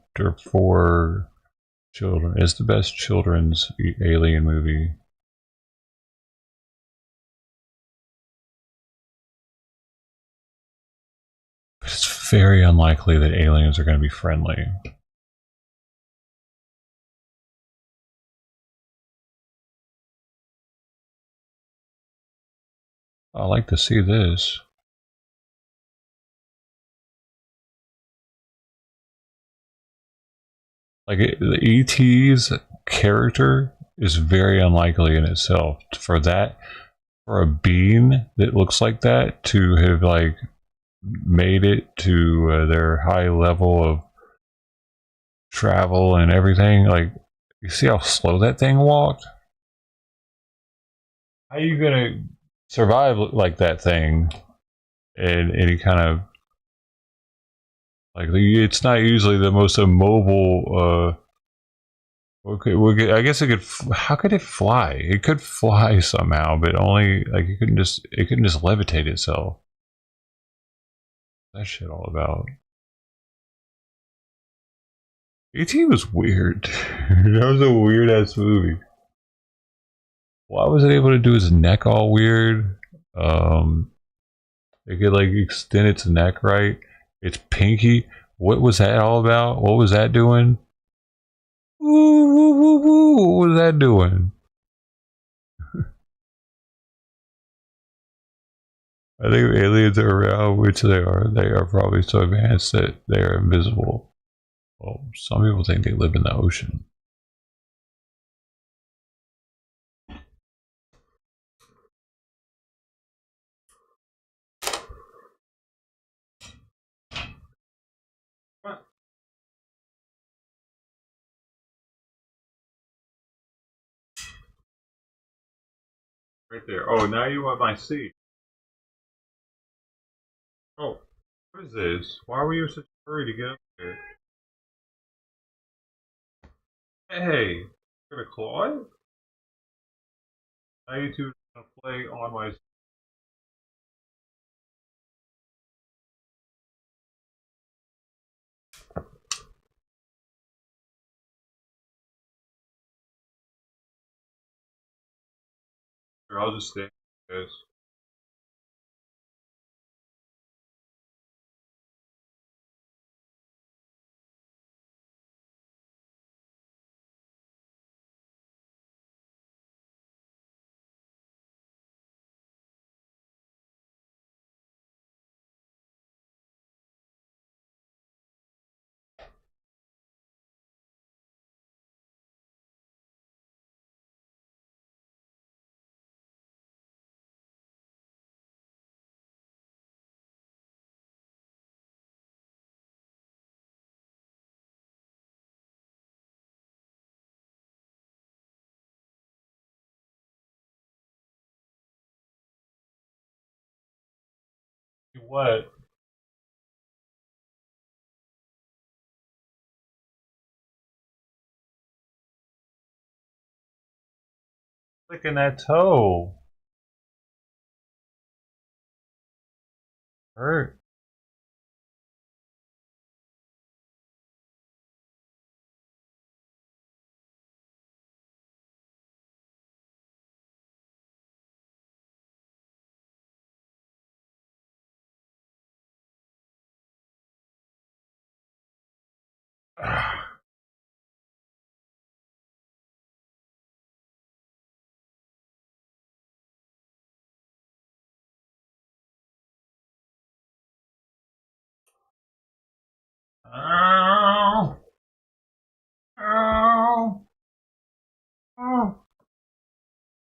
children. It's the best children's alien movie. But it's very unlikely that aliens are going to be friendly. I like to see this. Like, the E.T.'s character is very unlikely in itself. For a being that looks like that to have, like, made it to their high level of travel and everything. Like, you see how slow that thing walked? How are you gonna survive like that thing in any kind of, like, it's not usually the most immobile okay, I guess it could. How could it fly? It could fly somehow, but only, like, it couldn't just levitate itself. That shit all about. E.T. was weird. That was a weird ass movie. Why was it able to do his neck all weird? It could, like, extend its neck right. Its pinky. What was that all about? What was that doing? Woo, woo, woo, woo. What was that doing? I think aliens are around, which they are. They are probably so advanced that they are invisible. Well, some people think they live in the ocean. Right there. Oh, now you want my seat. Oh, what is this? Why were you in such a hurry to get up there? Hey, you're gonna claw it? Now you two are gonna play on my. Here, I'll just stay. Guys. What? Clicking that toe. Hurt. Ow. Ow. Oh.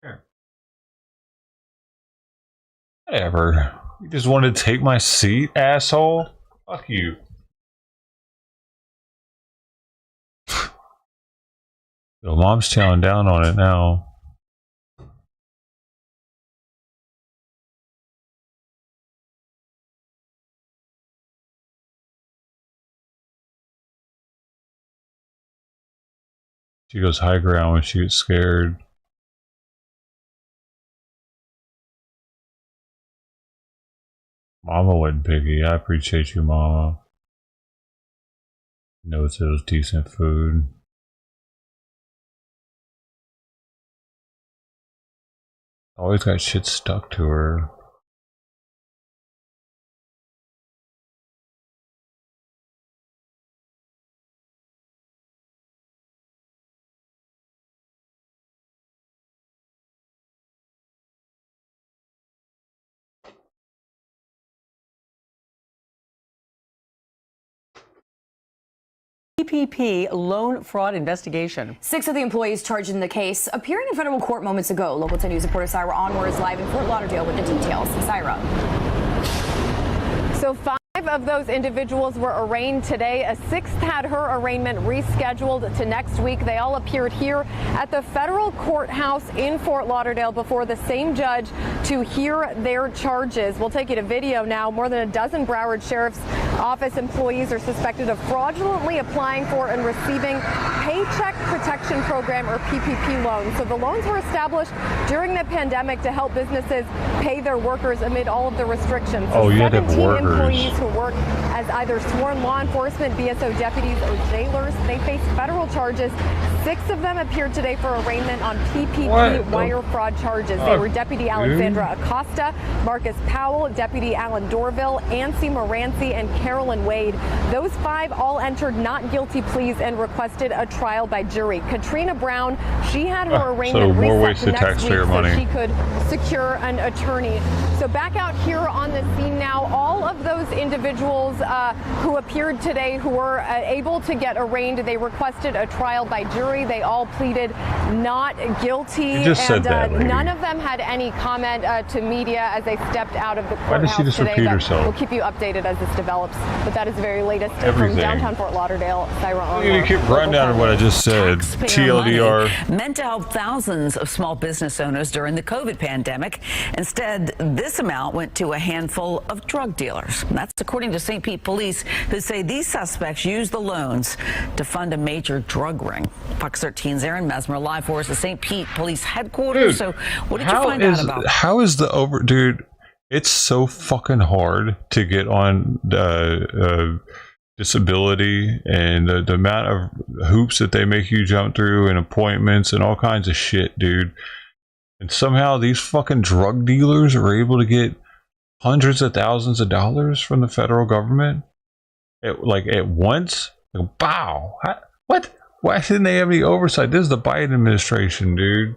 Here. Whatever. You just wanted to take my seat, asshole? Fuck you. Yo, mom's chowing down on it now. She goes high ground when she gets scared. Mama went piggy. I appreciate you, Mama. Knows it was decent food. Always got shit stuck to her. PPP loan fraud investigation. 6 of the employees charged in the case appearing in federal court moments ago. Local 10 News reporter Syra Onwar is live in Fort Lauderdale with the details. Syra. So 5 of those individuals were arraigned today. A 6th had her arraignment rescheduled to next week. They all appeared here at the federal courthouse in Fort Lauderdale before the same judge to hear their charges. We'll take you to video now. More than a dozen Broward Sheriff's Office employees are suspected of fraudulently applying for and receiving Paycheck Protection Program or PPP loans. So the loans were established during the pandemic to help businesses pay their workers amid all of the restrictions. Oh, you had to have 17 workers. employees who work as either sworn law enforcement, BSO deputies, or jailers. They face federal charges. 6 of them appeared today for arraignment on PPP wire fraud charges. They were Deputy Alexandra Acosta, Marcus Powell, Deputy Alan Dorville, Ancy Morancy, and Carolyn Wade. Those 5 all entered not guilty pleas and requested a trial by jury. Katrina Brown, she had her arraignment so more reset wasted to next week taxpayer money. so she could secure an attorney. So back out here on the scene now, all of those individuals who appeared today who were able to get arraigned, they requested a trial by jury. They all pleaded not guilty, You just said that, lady. None of them had any comment to media as they stepped out of the courthouse Why did she just today. repeat But herself? we'll keep you updated as this develops. But that is the very latest Everything. from downtown Fort Lauderdale. Syra You Onwar. keep running down what I just said. Taxpayer TLDR. money meant to help thousands of small business owners during the COVID pandemic. Instead, this amount went to a handful of drug dealers. That's according to St. Pete police, who say these suspects used the loans to fund a major drug ring. Fox 13's Aaron Mesmer live for us at St. Pete Police Headquarters. Dude, So what did you find out about? How is the dude? It's so fucking hard to get on disability, and the amount of hoops that they make you jump through, and appointments and all kinds of shit, dude. And somehow these fucking drug dealers are able to get hundreds of thousands of dollars from the federal government at once. Like, wow. What? Why didn't they have any oversight? This is the Biden administration, dude.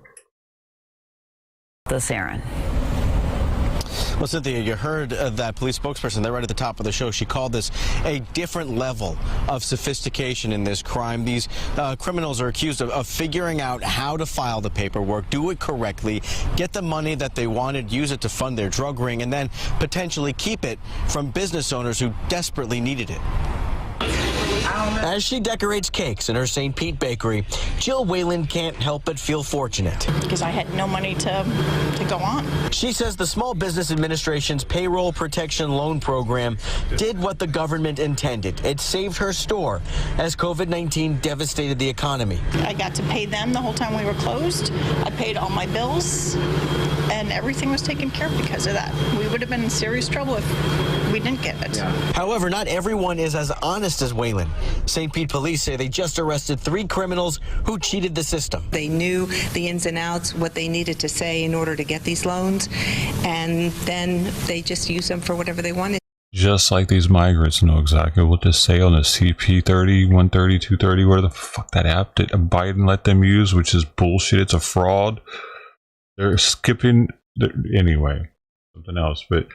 This, Aaron. Well, Cynthia, you heard that police spokesperson there right at the top of the show. She called this a different level of sophistication in this crime. These criminals are accused of figuring out how to file the paperwork, do it correctly, get the money that they wanted, use it to fund their drug ring, and then potentially keep it from business owners who desperately needed it. As she decorates cakes in her St. Pete bakery, Jill Whalen can't help but feel fortunate. Because I had no money to go on. She says the Small Business Administration's Payroll Protection Loan Program did what the government intended. It saved her store as COVID-19 devastated the economy. I got to pay them the whole time we were closed. I paid all my bills, and everything was taken care of because of that. We would have been in serious trouble if we didn't get it. However, not everyone is as honest as Whalen. St. Pete police say they just arrested 3 criminals who cheated the system. They knew the ins and outs, what they needed to say in order to get these loans, and then they just used them for whatever they wanted. Just like these migrants know exactly what to say on the CP30, 130, 230, whatever the fuck that app that Biden let them use, which is bullshit. It's a fraud. They're skipping anyway, something else, but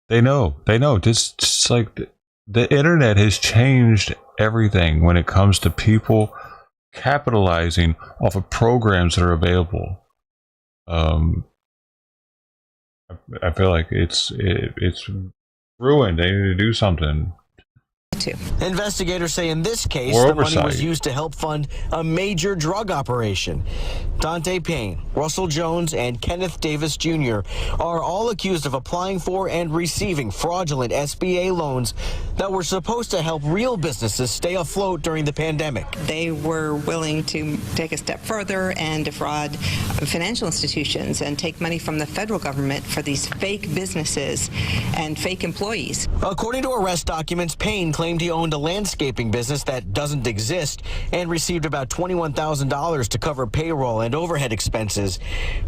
they know. Just like the internet has changed everything when it comes to people capitalizing off of programs that are available. I feel like it's ruined. They need to do something. Investigators say in this case, Or the money oversight. was used to help fund a major drug operation. Dante Payne, Russell Jones, and Kenneth Davis Jr. are all accused of applying for and receiving fraudulent SBA loans that were supposed to help real businesses stay afloat during the pandemic. They were willing to take a step further and defraud financial institutions and take money from the federal government for these fake businesses and fake employees. According to arrest documents, Payne claimed he owned a landscaping business that doesn't exist and received about $21,000 to cover payroll and overhead expenses.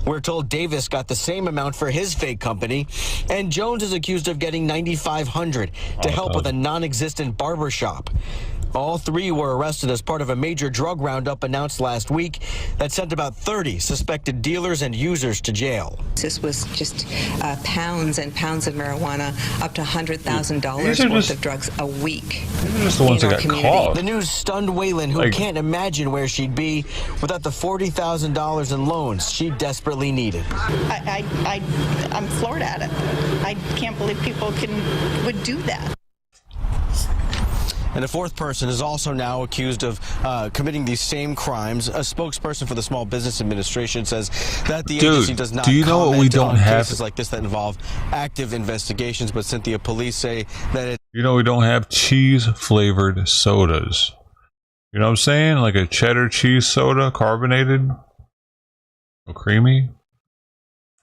We're told Davis got the same amount for his fake company, and Jones is accused of getting $9,500 to help with a non-existent barber shop. All 3 were arrested as part of a major drug roundup announced last week that sent about 30 suspected dealers and users to jail. This was just pounds and pounds of marijuana, up to $100,000 worth of drugs a week. These are just the ones that got caught. The news stunned Whalen, who can't imagine where she'd be without the $40,000 in loans she desperately needed. I'm floored at it. I can't believe people would do that. And a 4th person is also now accused of committing these same crimes. A spokesperson for the Small Business Administration says that the agency does not comment we don't on have cases like this that involve active investigations. But Cynthia, police say that we don't have cheese flavored sodas. You know what I'm saying? Like a cheddar cheese soda, carbonated, or creamy.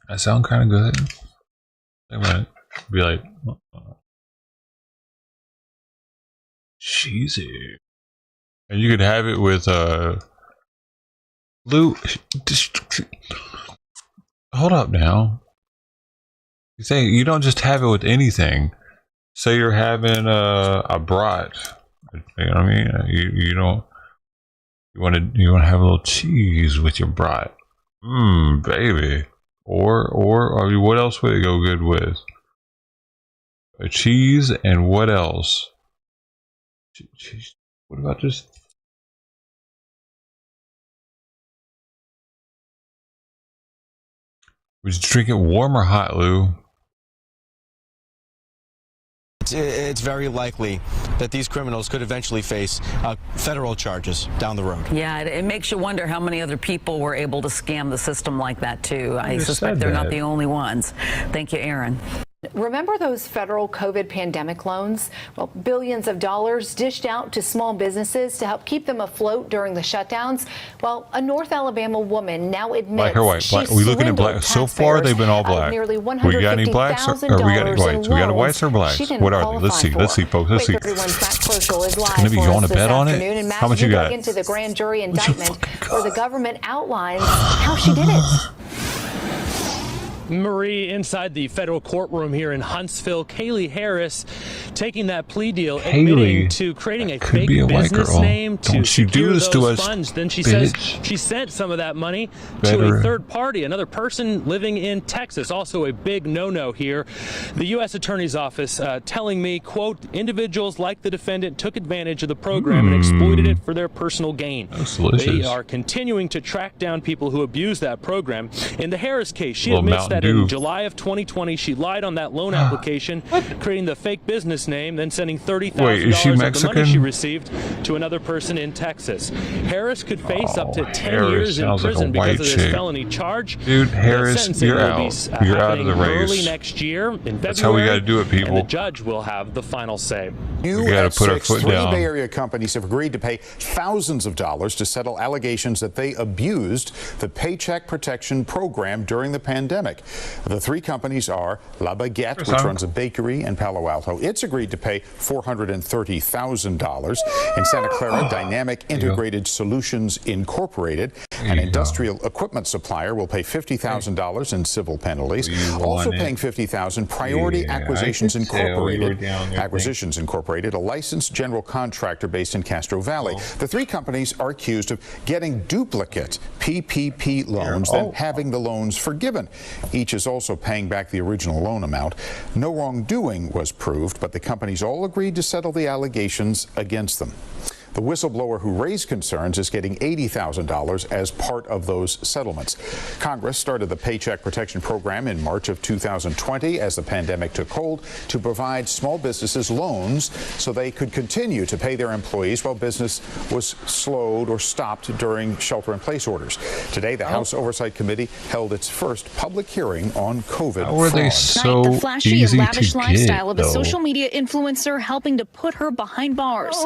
That sound kind of good. They might be like. Cheesy. And you could have it with Lou, hold up now. You say you don't just have it with anything. Say you're having a brat. You know what I mean? You want to have a little cheese with your brat. Baby. Or I mean, what else would it go good with? A cheese and what else? What about just would you drink it warm or hot, Lou? it's very likely that these criminals could eventually face federal charges down the road. Yeah, it makes you wonder how many other people were able to scam the system like that too. I suspect they're not the only ones. Thank you, Aaron. Remember those federal COVID pandemic loans? Well, billions of dollars dished out to small businesses to help keep them afloat during the shutdowns. Well, a North Alabama woman now admits black or white? Black. Are we looking at black? So far, they've been all black. Nearly we got any blacks or we got any whites? We got whites or blacks? What are they? Let's see, folks. Let's see. Gonna be going to bet on it? How much you got? Into the grand jury indictment where the government outlines how she did it. Marie, inside the federal courtroom here in Huntsville, Kaylee Harris taking that plea deal, admitting to creating a fake business name to secure those funds. Then she says she sent some of that money to a third party, another person living in Texas. Also a big no-no here. The U.S. Attorney's Office telling me, quote, individuals like the defendant took advantage of the program and exploited it for their personal gain. They are continuing to track down people who abuse that program. In the Harris case, she admits that said in July of 2020 she lied on that loan application, creating the fake business name, then sending $30,000 of the money she received to another person in Texas. Harris could face up to 10 years in prison because of this felony charge. Dude, Harris, you're out. You're out of the race. Early next year in February. That's how we got to do it, people. And the judge will have the final say. We got to put our foot down. Three Bay Area companies have agreed to pay thousands of dollars to settle allegations that they abused the Paycheck Protection Program during the pandemic. The three companies are La Baguette, which runs a bakery in Palo Alto. It's agreed to pay $430,000. In Santa Clara, Dynamic Integrated Solutions Incorporated, an industrial equipment supplier, will pay $50,000 in civil penalties. Also paying $50,000, Priority Acquisitions Incorporated. Acquisitions Incorporated, a licensed general contractor based in Castro Valley. The three companies are accused of getting duplicate PPP loans, then having the loans forgiven. Each is also paying back the original loan amount. No wrongdoing was proved, but the companies all agreed to settle the allegations against them. The whistleblower who raised concerns is getting $80,000 as part of those settlements. Congress started the Paycheck Protection Program in March of 2020 as the pandemic took hold to provide small businesses loans so they could continue to pay their employees while business was slowed or stopped during shelter-in-place orders. Today, the House Oversight Committee held its first public hearing on COVID How are they so the flashy easy and lavish to lifestyle get, of a social media influencer helping to put her behind bars.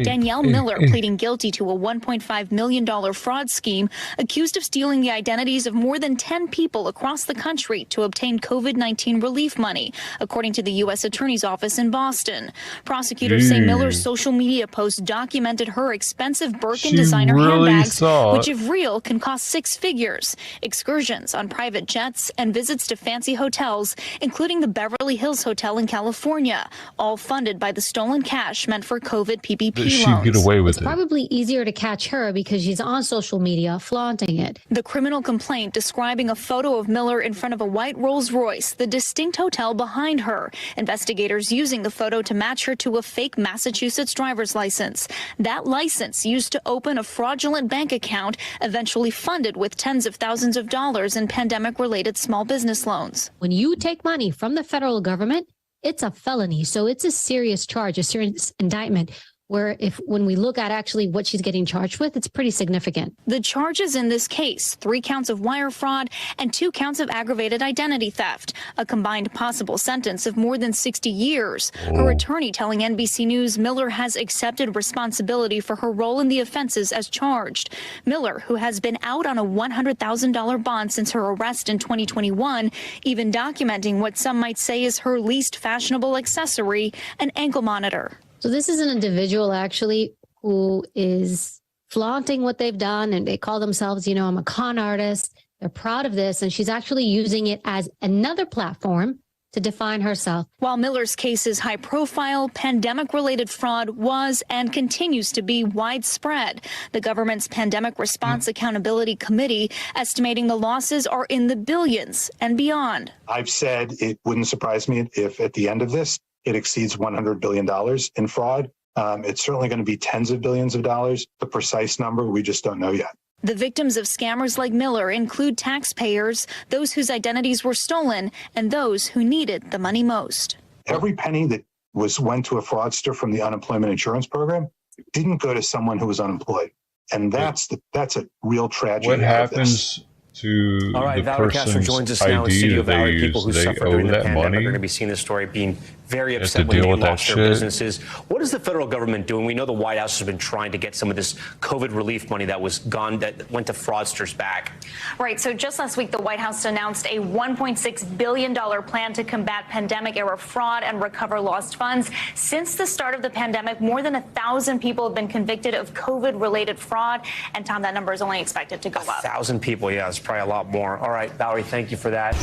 Danielle Miller pleading guilty to a $1.5 million fraud scheme, accused of stealing the identities of more than 10 people across the country to obtain COVID-19 relief money, according to the U.S. Attorney's Office in Boston. Prosecutors say Miller's social media posts documented her expensive Birkin designer handbags, which if real can cost six figures, excursions on private jets, and visits to fancy hotels, including the Beverly Hills Hotel in California, all funded by the stolen cash meant for COVID PPP loans. Get away with it's probably easier to catch her because she's on social media flaunting it. The criminal complaint describing a photo of Miller in front of a white Rolls Royce, the distinct hotel behind her. Investigators using the photo to match her to a fake Massachusetts driver's license. That license used to open a fraudulent bank account, eventually funded with tens of thousands of dollars in pandemic-related small business loans. When you take money from the federal government, it's a felony. So it's a serious charge, a serious indictment, where when we look at actually what she's getting charged with, it's pretty significant. The charges in this case, 3 counts of wire fraud and 2 counts of aggravated identity theft, a combined possible sentence of more than 60 years. Her attorney telling NBC News Miller has accepted responsibility for her role in the offenses as charged. Miller, who has been out on a $100,000 bond since her arrest in 2021, even documenting what some might say is her least fashionable accessory, an ankle monitor. So this is an individual actually who is flaunting what they've done, and they call themselves, I'm a con artist. They're proud of this, and she's actually using it as another platform to define herself. While Miller's case is high profile, pandemic-related fraud was and continues to be widespread. The government's Pandemic Response Accountability Committee estimating the losses are in the billions and beyond. I've said it wouldn't surprise me if at the end of this, it exceeds $100 billion in fraud. It's certainly going to be tens of billions of dollars. The precise number, we just don't know yet. The victims of scammers like Miller include taxpayers, those whose identities were stolen, and those who needed the money most. Every penny that went to a fraudster from the unemployment insurance program didn't go to someone who was unemployed. And that's a real tragedy. What happens to all right, the Valerie Castro joins us now in studio. Valerie, people who suffered during the pandemic are going to be seeing this story being very upset when they lost their businesses. What is the federal government doing? We know the White House has been trying to get some of this COVID relief money that was gone, that went to fraudsters back. Right. So just last week, the White House announced a $1.6 billion plan to combat pandemic-era fraud and recover lost funds. Since the start of the pandemic, more than 1,000 people have been convicted of COVID-related fraud. And Tom, that number is only expected to go up. 1,000 people. Yeah, it's probably a lot more. All right, Valerie, thank you for that.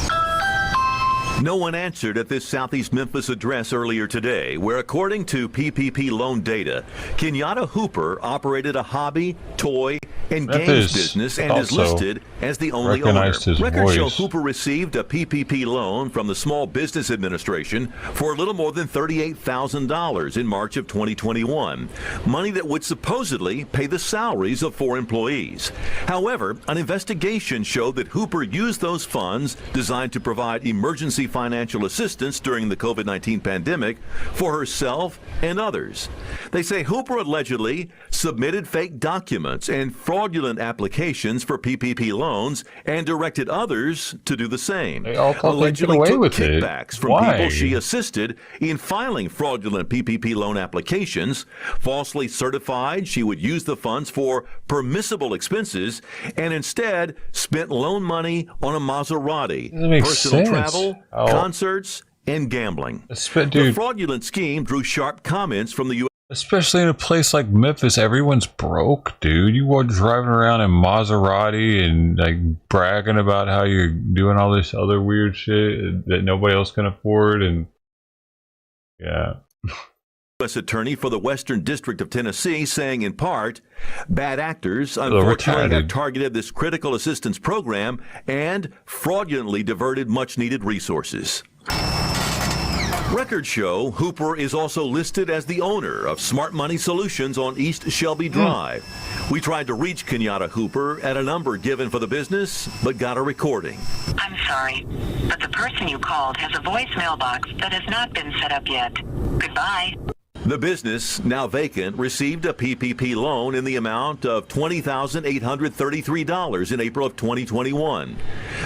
No one answered at this Southeast Memphis address earlier today, where according to PPP loan data, Kenyatta Hooper operated a hobby, toy, and games business and is listed as the only owner. Records show Hooper received a PPP loan from the Small Business Administration for a little more than $38,000 in March of 2021, money that would supposedly pay the salaries of 4 employees. However, an investigation showed that Hooper used those funds designed to provide emergency financial assistance during the COVID-19 pandemic for herself and others. They say Hooper allegedly submitted fake documents and fraudulent applications for PPP loans and directed others to do the same. They all allegedly away took with kickbacks from Why? people she assisted in filing fraudulent PPP loan applications, falsely certified she would use the funds for permissible expenses, and instead spent loan money on a Maserati, personal travel, concerts, and gambling. The fraudulent scheme drew sharp comments from the U.S. Especially in a place like Memphis, everyone's broke, dude. You are driving around in Maserati and like bragging about how you're doing all this other weird shit that nobody else can afford, and yeah. U.S. Attorney for the Western District of Tennessee saying in part, bad actors unfortunately have targeted this critical assistance program and fraudulently diverted much-needed resources. Records show Hooper is also listed as the owner of Smart Money Solutions on East Shelby Drive. We tried to reach Kenyatta Hooper at a number given for the business, but got a recording. I'm sorry, but the person you called has a voicemail box that has not been set up yet. Goodbye. The business, now vacant, received a PPP loan in the amount of $20,833 in April of 2021.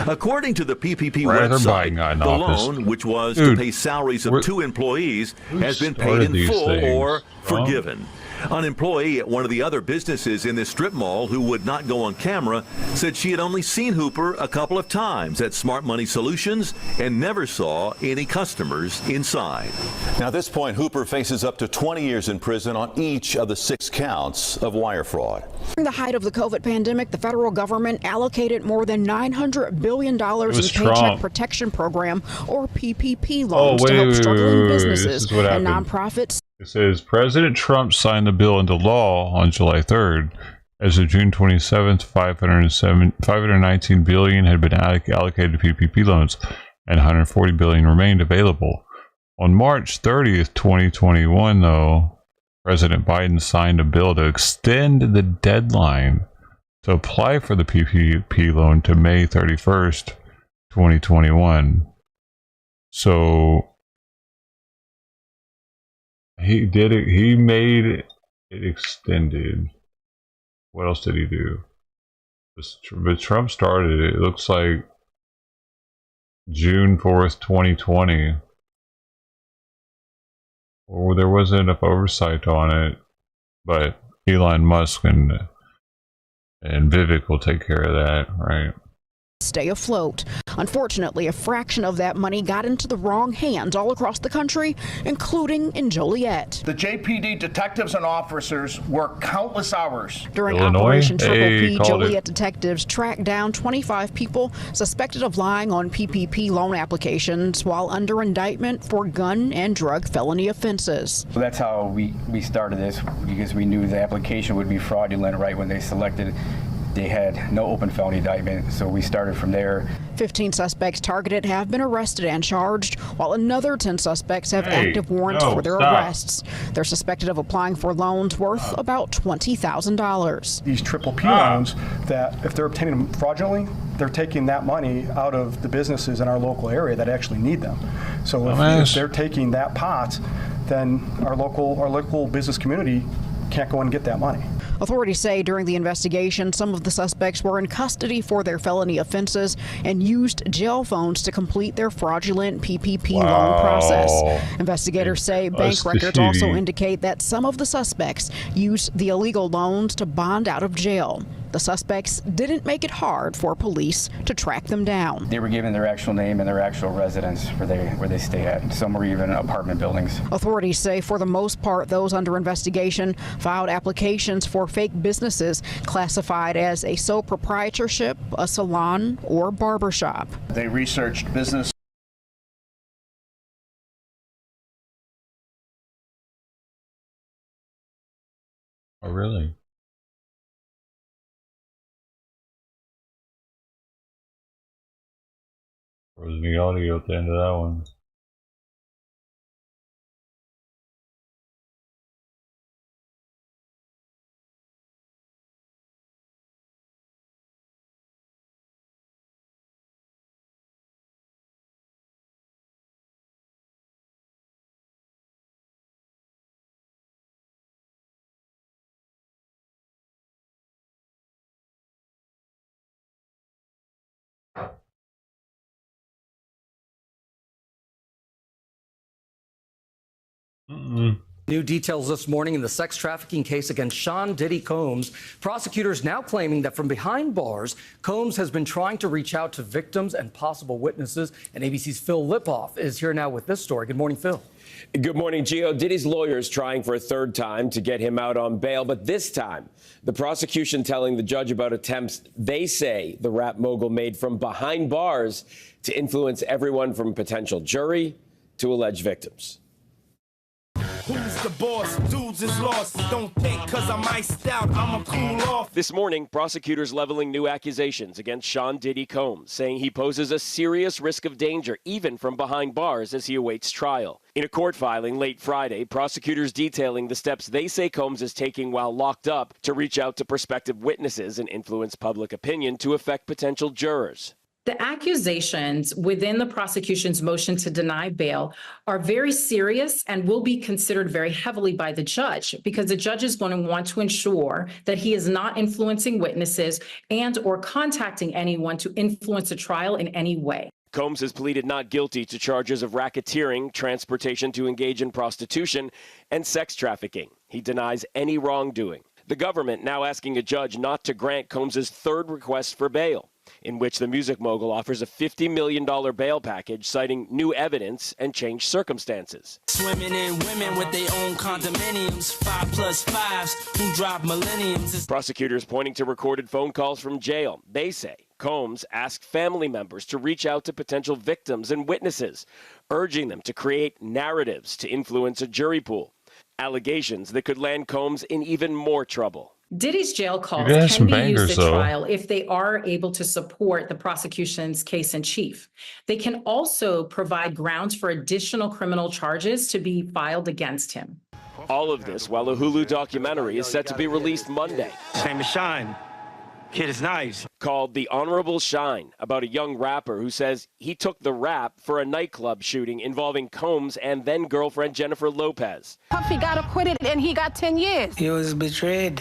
According to the PPP website, the loan, which was to pay salaries of 2 employees, has been paid in full or forgiven. An employee at one of the other businesses in this strip mall who would not go on camera said she had only seen Hooper a couple of times at Smart Money Solutions and never saw any customers inside. Now, at this point, Hooper faces up to 20 years in prison on each of the 6 counts of wire fraud. During the height of the COVID pandemic, the federal government allocated more than $900 billion in Paycheck Protection Program, or PPP loans, to help struggling businesses and nonprofits. It says President Trump signed the bill into law on July 3rd. As of June 27th, $519 billion had been allocated to PPP loans, and $140 billion remained available. On March 30th, 2021, though, President Biden signed a bill to extend the deadline to apply for the PPP loan to May 31st, 2021. So he did it. He made it extended. What else did he do? But Trump started it. It looks like June 4th, 2020. Or there wasn't enough oversight on it. But Elon Musk and Vivek will take care of that, right? Stay afloat. Unfortunately, a fraction of that money got into the wrong hands all across the country, including in Joliet. The JPD detectives and officers worked countless hours. During Operation Triple P, Joliet detectives tracked down 25 people suspected of lying on PPP loan applications while under indictment for gun and drug felony offenses. So that's how we started this, because we knew the application would be fraudulent right when they selected. They had no open felony indictment, so we started from there. 15 suspects targeted have been arrested and charged, while another 10 suspects have active warrants for their arrests. They're suspected of applying for loans worth about $20,000. These triple P loans, that if they're obtaining them fraudulently, they're taking that money out of the businesses in our local area that actually need them. So if they're taking that pot, then our local business community can't go and get that money. Authorities say during the investigation, some of the suspects were in custody for their felony offenses and used jail phones to complete their fraudulent PPP loan process. Investigators say bank records also indicate that some of the suspects used the illegal loans to bond out of jail. The suspects didn't make it hard for police to track them down. They were given their actual name and their actual residence where they stay at. Some were even apartment buildings. Authorities say for the most part, those under investigation filed applications for fake businesses classified as a sole proprietorship, a salon, or barbershop. They researched business Oh, really? There was the audio at the end of that one. New details this morning in the sex trafficking case against Sean Diddy Combs. Prosecutors now claiming that from behind bars, Combs has been trying to reach out to victims and possible witnesses. And ABC's Phil Lipoff is here now with this story. Good morning, Phil. Good morning, Gio. Diddy's lawyers trying for a third time to get him out on bail, but this time the prosecution telling the judge about attempts they say the rap mogul made from behind bars to influence everyone from potential jury to alleged victims. Who's the boss? Dudes is lost. Don't think cause I'm iced out, I'ma cool off. This morning, prosecutors leveling new accusations against Sean Diddy Combs, saying he poses a serious risk of danger, even from behind bars as he awaits trial. In a court filing late Friday, prosecutors detailing the steps they say Combs is taking while locked up to reach out to prospective witnesses and influence public opinion to affect potential jurors. The accusations within the prosecution's motion to deny bail are very serious and will be considered very heavily by the judge, because the judge is going to want to ensure that he is not influencing witnesses and or contacting anyone to influence a trial in any way. Combs has pleaded not guilty to charges of racketeering, transportation to engage in prostitution, and sex trafficking. He denies any wrongdoing. The government now asking a judge not to grant Combs' third request for bail, in which the music mogul offers a $50 million bail package, citing new evidence and changed circumstances. Swimming in women with their own condominiums, 5+5s who drive millenniums. Prosecutors pointing to recorded phone calls from jail. They say Combs asked family members to reach out to potential victims and witnesses, urging them to create narratives to influence a jury pool. Allegations that could land Combs in even more trouble. Diddy's jail calls can be used at trial if they are able to support the prosecution's case in chief. They can also provide grounds for additional criminal charges to be filed against him. All of this while a Hulu documentary is set to be released Monday. His name is Shine. Kid is nice. Called The Honorable Shine, about a young rapper who says he took the rap for a nightclub shooting involving Combs and then girlfriend Jennifer Lopez. Puffy got acquitted and he got 10 years. He was betrayed.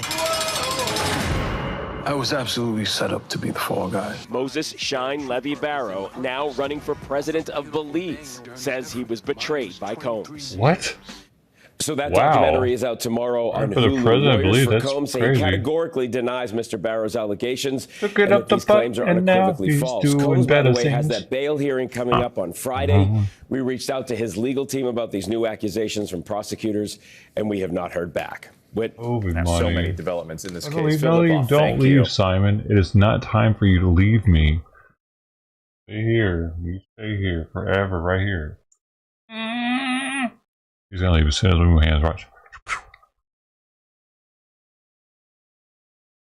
I was absolutely set up to be the fall guy. Moses Shine Levy Barrow, now running for president of Belize, says he was betrayed by Combs. What? So that documentary is out tomorrow on Hulu. Lawyers for Combs say he categorically denies Mr. Barrow's allegations, and that these claims are unequivocally false. Combs, by the way, has that bail hearing coming up on Friday. We reached out to his legal team about these new accusations from prosecutors, and we have not heard back. There's so many developments in this case. No, you don't leave, Simon. It is not time for you to leave me. Stay here. You stay here forever, right here. He's gonna leave as soon as we move hands. Watch.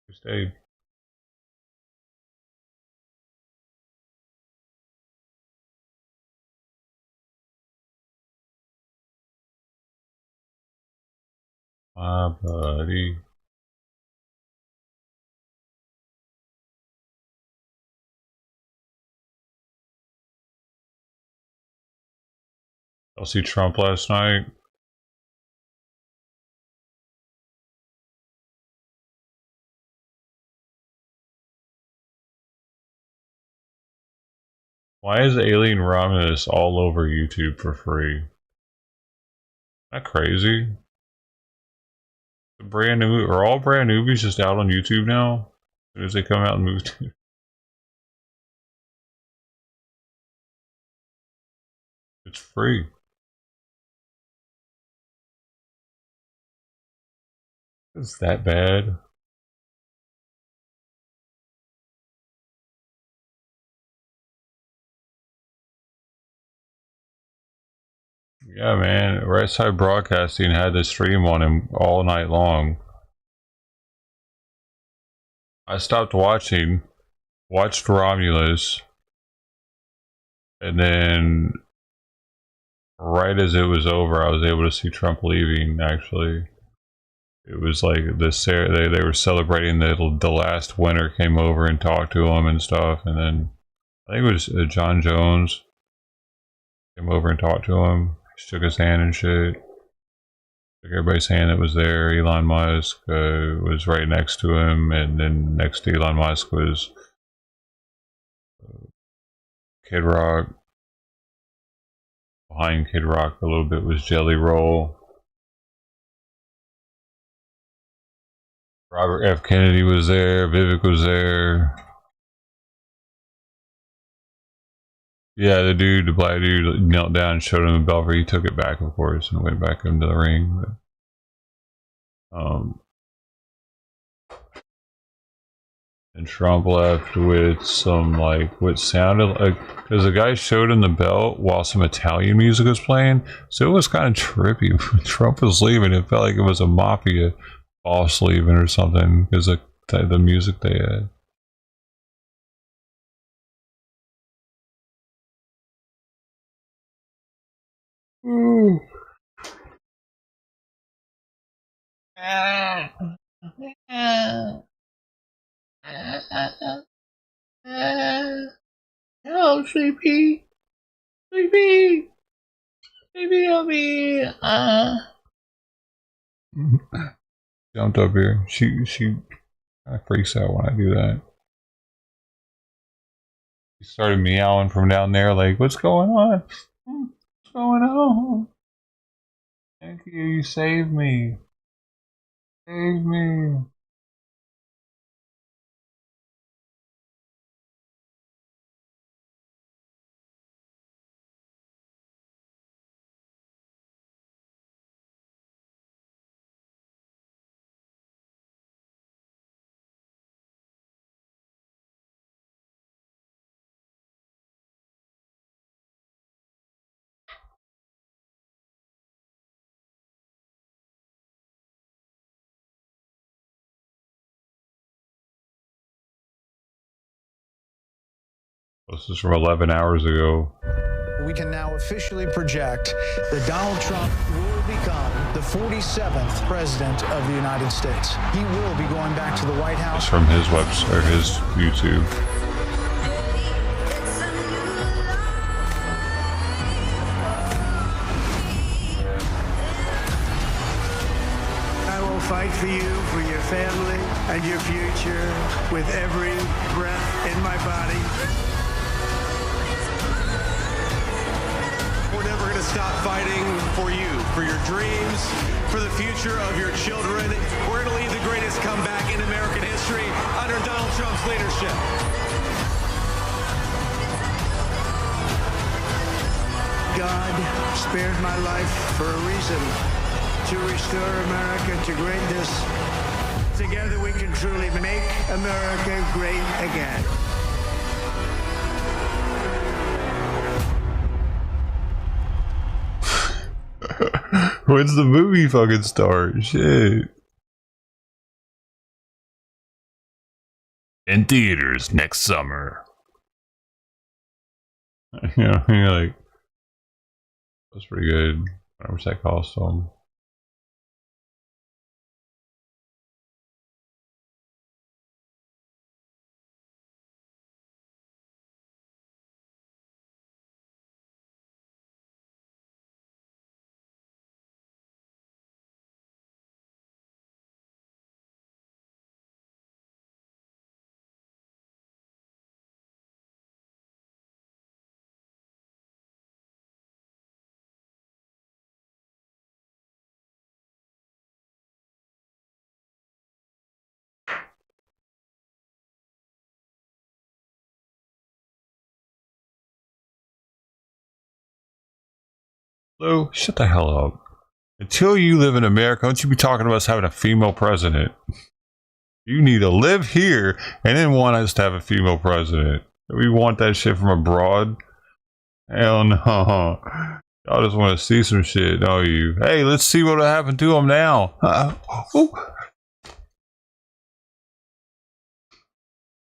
You stayed. My buddy. Y'all see Trump last night? Why is Alien Romulus all over YouTube for free? Isn't that crazy? The brand new, are all brand newbies just out on YouTube now? As soon as they come out and move to. It's free. Is that bad? Yeah, man. Right Side Broadcasting had this stream on him all night long. I stopped watching, watched Romulus, and then right as it was over, I was able to see Trump leaving. Actually, it was like they were celebrating the last winner came over and talked to him and stuff, and then I think it was John Jones came over and talked to him, shook his hand and shit. Shook everybody's hand that was there. Elon Musk was right next to him, and then next to Elon Musk was Kid Rock. Behind Kid Rock a little bit was Jelly Roll. Robert F. Kennedy was there. Vivek was there. Yeah, the black dude knelt down and showed him the belfry. He took it back, of course, and went back into the ring. But, and Trump left with some, like, what sounded like, because the guy showed him the belt while some Italian music was playing, so it was kind of trippy. When Trump was leaving, it felt like it was a mafia boss leaving or something, because of the music they had. Ooh. Hello, Sleepy. Sleepy. Sleepy, help me. Jumped up here. She kind of freaks out when I do that. She started meowing from down there, like, what's going on? What's going on? Thank you, you saved me. Save me. This is from 11 hours ago. We can now officially project that Donald Trump will become the 47th president of the United States. He will be going back to the White House. It's from his website, or his YouTube. I will fight for you, for your family, and your future with every breath in my body. We're never going to stop fighting for you, for your dreams, for the future of your children. We're going to lead the greatest comeback in American history under Donald Trump's leadership. God spared my life for a reason, to restore America to greatness. Together we can truly make America great again. When's the movie fucking start? Shit. In theaters next summer. You know, you're like, that's pretty good. How much that cost them? Lou, shut the hell up. Until you live in America, don't you be talking about us having a female president. You need to live here and then want us to have a female president. We want that shit from abroad? Hell no. Y'all just want to see some shit, don't you? Hey, let's see what will happen to him now.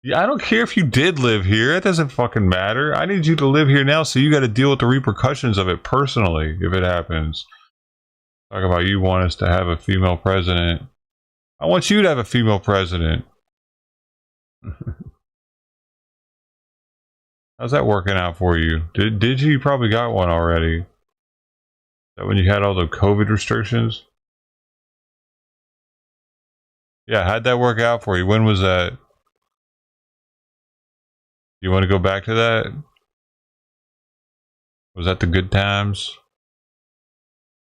Yeah, I don't care if you did live here. It doesn't fucking matter. I need you to live here now, so you got to deal with the repercussions of it personally if it happens. Talk about you want us to have a female president. I want you to have a female president. How's that working out for you? Did you probably got one already? Is that when you had all the COVID restrictions? Yeah, how'd that work out for you? When was that? You want to go back to that? Was that the good times?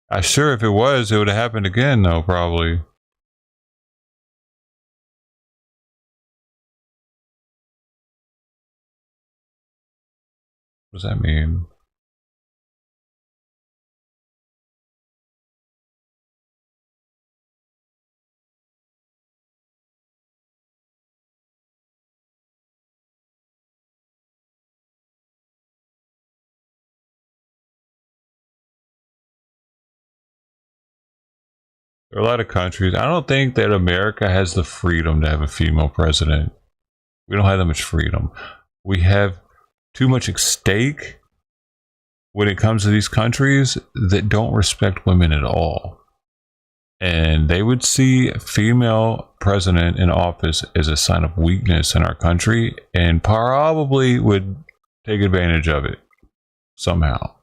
I'm sure if it was, it would have happened again, though, probably. What does that mean? There are a lot of countries. I don't think that America has the freedom to have a female president. We don't have that much freedom. We have too much at stake when it comes to these countries that don't respect women at all. And they would see a female president in office as a sign of weakness in our country and probably would take advantage of it somehow.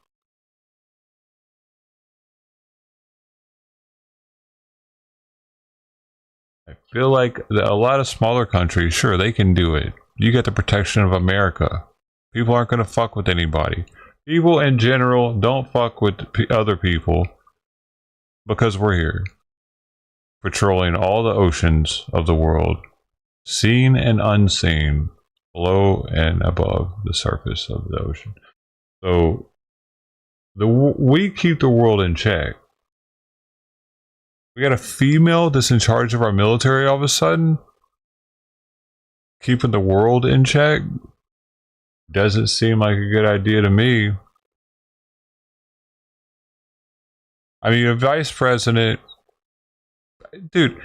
I feel like a lot of smaller countries, sure, they can do it. You get the protection of America. People aren't going to fuck with anybody. People in general don't fuck with other people because we're here, patrolling all the oceans of the world, seen and unseen, below and above the surface of the ocean. So we keep the world in check. We got a female that's in charge of our military all of a sudden, keeping the world in check. Doesn't seem like a good idea to me. I mean, a vice president, dude,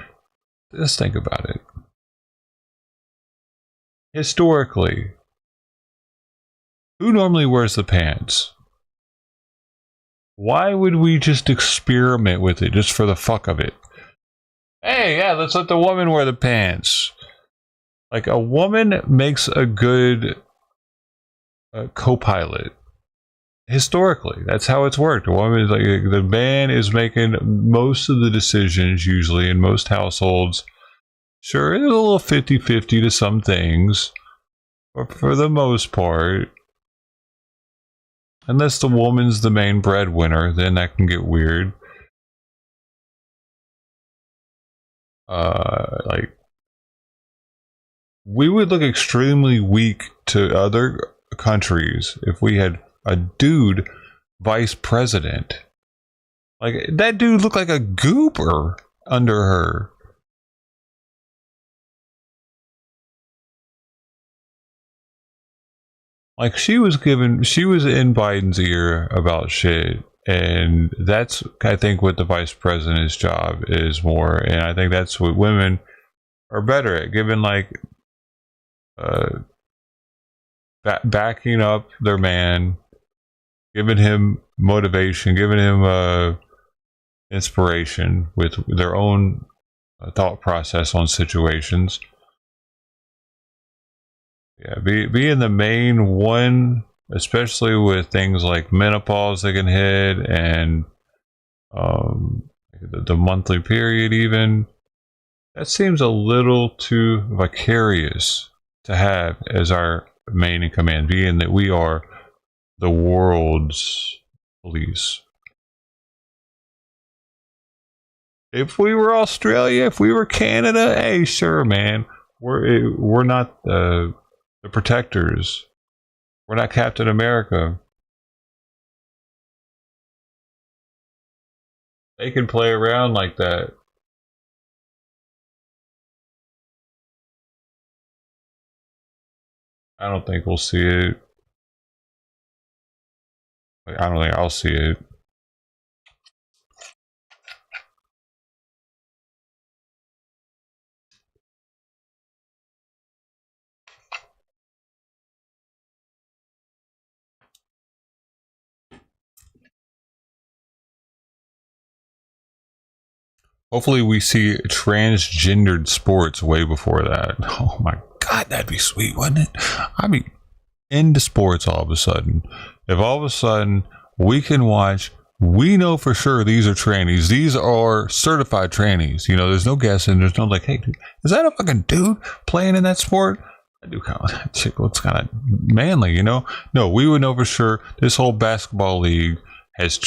just think about it. Historically, who normally wears the pants? Why would we just experiment with it just for the fuck of it? Hey, yeah, let's let the woman wear the pants. Like, a woman makes a good co-pilot. Historically, that's how it's worked. A woman is like, the man is making most of the decisions usually in most households. Sure, it's a little 50-50 to some things, but for the most part, unless the woman's the main breadwinner, then that can get weird. Like, we would look extremely weak to other countries if we had a dude vice president. Like, that dude looked like a goober under her. Like, she was in Biden's ear about shit, and that's, I think, what the vice president's job is more, and I think that's what women are better at, giving, like, backing up their man, giving him motivation, giving him inspiration with their own thought process on situations. Yeah, being the main one, especially with things like menopause that can hit and the monthly period even, that seems a little too vicarious to have as our main in command, being that we are the world's police. If we were Australia, if we were Canada, hey, sure, man, we're not the protectors. We're not Captain America. They can play around like that. I don't think we'll see it. I don't think I'll see it. Hopefully we see transgendered sports way before that. Oh my God, that'd be sweet, wouldn't it? I mean, into sports all of a sudden. If all of a sudden we can watch, we know for sure these are trannies. These are certified trannies. You know, there's no guessing. There's no like, hey, dude, is that a fucking dude playing in that sport? I do kind of, that chick looks kind of manly, you know? No, we would know for sure this whole basketball league has,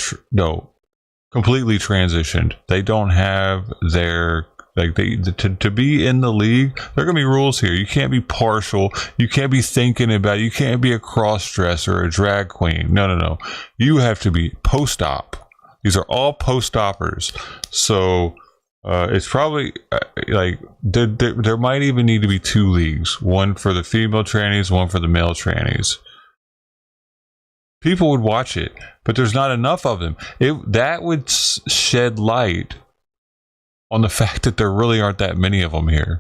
completely transitioned. They don't have their, like, to be in the league, there are going to be rules here. You can't be partial. You can't be thinking about it. You can't be a cross-dresser or a drag queen. No. You have to be post-op. These are all post-oppers. So it's probably like there might even need to be 2 leagues. One for the female trannies, one for the male trannies. People would watch it, but there's not enough of them. That would shed light on the fact that there really aren't that many of them here,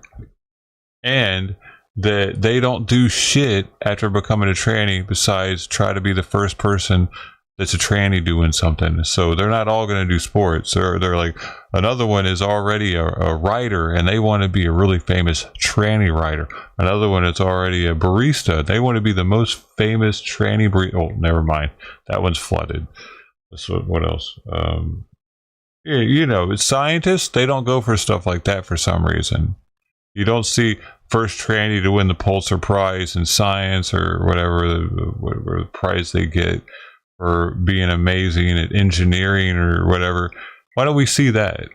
and that they don't do shit after becoming a tranny besides try to be the first person that's a tranny doing something. So they're not all going to do sports. They're like, another one is already a writer and they want to be a really famous tranny writer. Another one is already a barista. They want to be the most famous tranny barista. Oh, never mind. That one's flooded. So what else? Yeah, you know, scientists, they don't go for stuff like that for some reason. You don't see first tranny to win the Pulitzer Prize in science or whatever the prize they get for being amazing at engineering or whatever. Why don't we see that?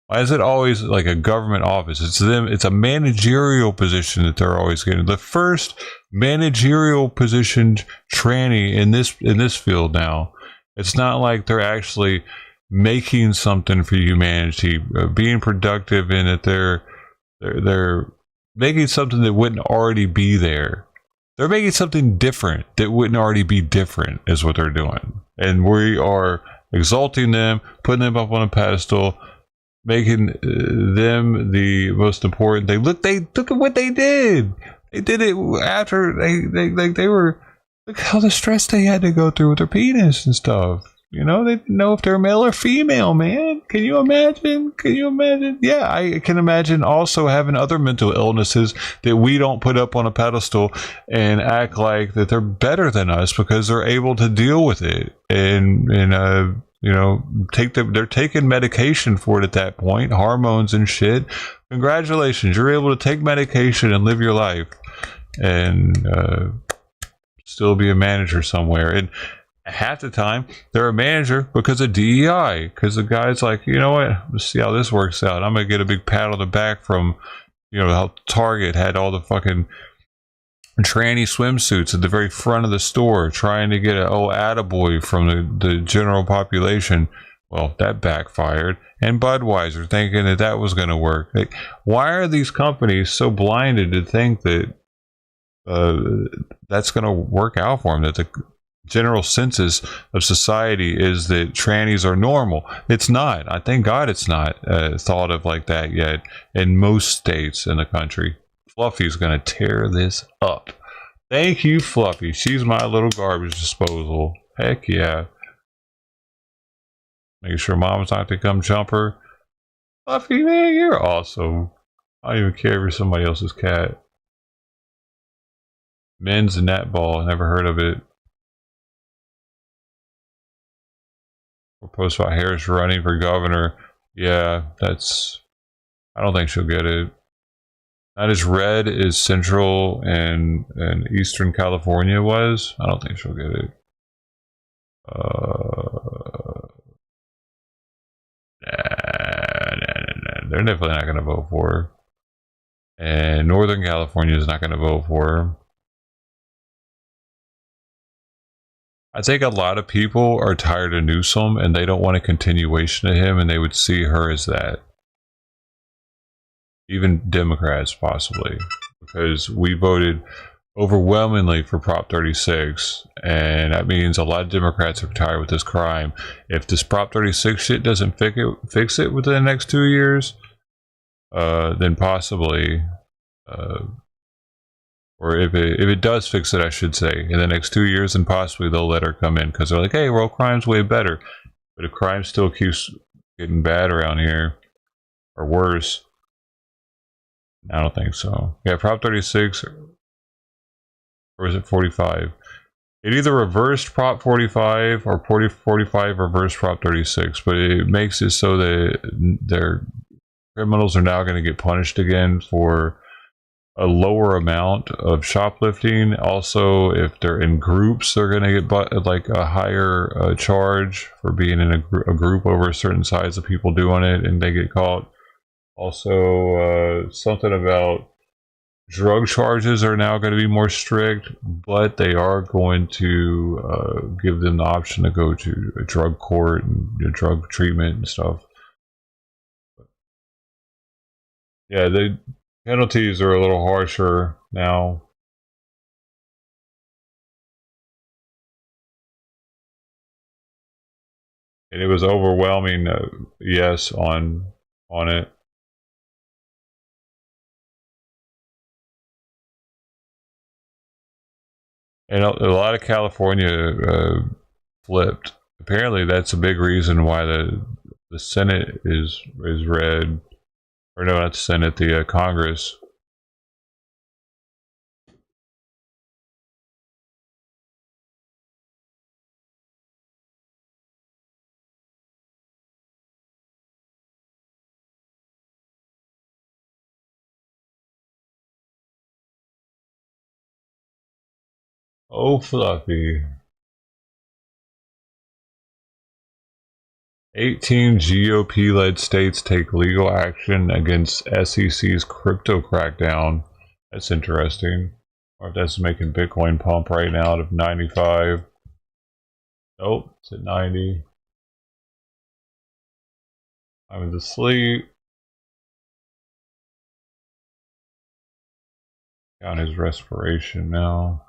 Why is it always like a government office? It's them. It's a managerial position that they're always getting. The first managerial positioned tranny in this field now. It's not like they're actually making something for humanity, being productive in it. They're making something that wouldn't already be there. They're making something different that wouldn't already be different is what they're doing. And we are exalting them, putting them up on a pedestal, making them the most important thing. Look at what they did. They did it after they were, look how the stress they had to go through with their penis and stuff. You know, they didn't know if they're male or female, man. Can you imagine? Yeah, I can imagine also having other mental illnesses that we don't put up on a pedestal and act like that they're better than us because they're able to deal with it. And you know, they're taking medication for it at that point, hormones and shit. Congratulations, you're able to take medication and live your life and still be a manager somewhere. And half the time they're a manager because of DEI, because the guy's like, you know what, let's see how this works out. I'm gonna get a big pat on the back from, you know, how Target had all the fucking tranny swimsuits at the very front of the store trying to get an attaboy from the general population. Well, that backfired. And Budweiser thinking that was going to work. Like, why are these companies so blinded to think that that's going to work out for them, that the general census of society is that trannies are normal? It's not. I thank God it's not thought of like that yet in most states in the country. Fluffy's gonna tear this up. Thank you, Fluffy. She's my little garbage disposal. Heck yeah. Making sure mom's not to come jump her. Fluffy, man, you're awesome. I don't even care if you're somebody else's cat. Men's netball, never heard of it. We'll post about Harris running for governor. Yeah, that's, I don't think she'll get it. Not as red as Central and Eastern California was. I don't think she'll get it. Nah. They're definitely not going to vote for her. And Northern California is not going to vote for her. I think a lot of people are tired of Newsom and they don't want a continuation of him, and they would see her as that. Even Democrats, possibly, because we voted overwhelmingly for Prop 36, and that means a lot of Democrats are tired with this crime. If this Prop 36 shit doesn't fix it within the next 2 years, then possibly, or if it does fix it, I should say, in the next 2 years, then possibly they'll let her come in, because they're like, hey, well, crime's way better. But if crime still keeps getting bad around here, or worse. I don't think so. Yeah, Prop 36, or is it 45? It either reversed Prop 45 or 45 reversed Prop 36, but it makes it so that their criminals are now going to get punished again for a lower amount of shoplifting. Also, if they're in groups, they're going to get like a higher charge for being in a group over a certain size of people doing it, and they get caught. Also, something about drug charges are now going to be more strict, but they are going to give them the option to go to a drug court and drug treatment and stuff. Yeah, the penalties are a little harsher now. And it was overwhelming yes on it. And a lot of California flipped. Apparently, that's a big reason why the Senate is red, or no, not the Senate, the Congress. Oh, Fluffy. 18 GOP-led states take legal action against SEC's crypto crackdown. That's interesting. Or if that's making Bitcoin pump right now out of 95. Nope, it's at 90. I'm asleep. Count his respiration now.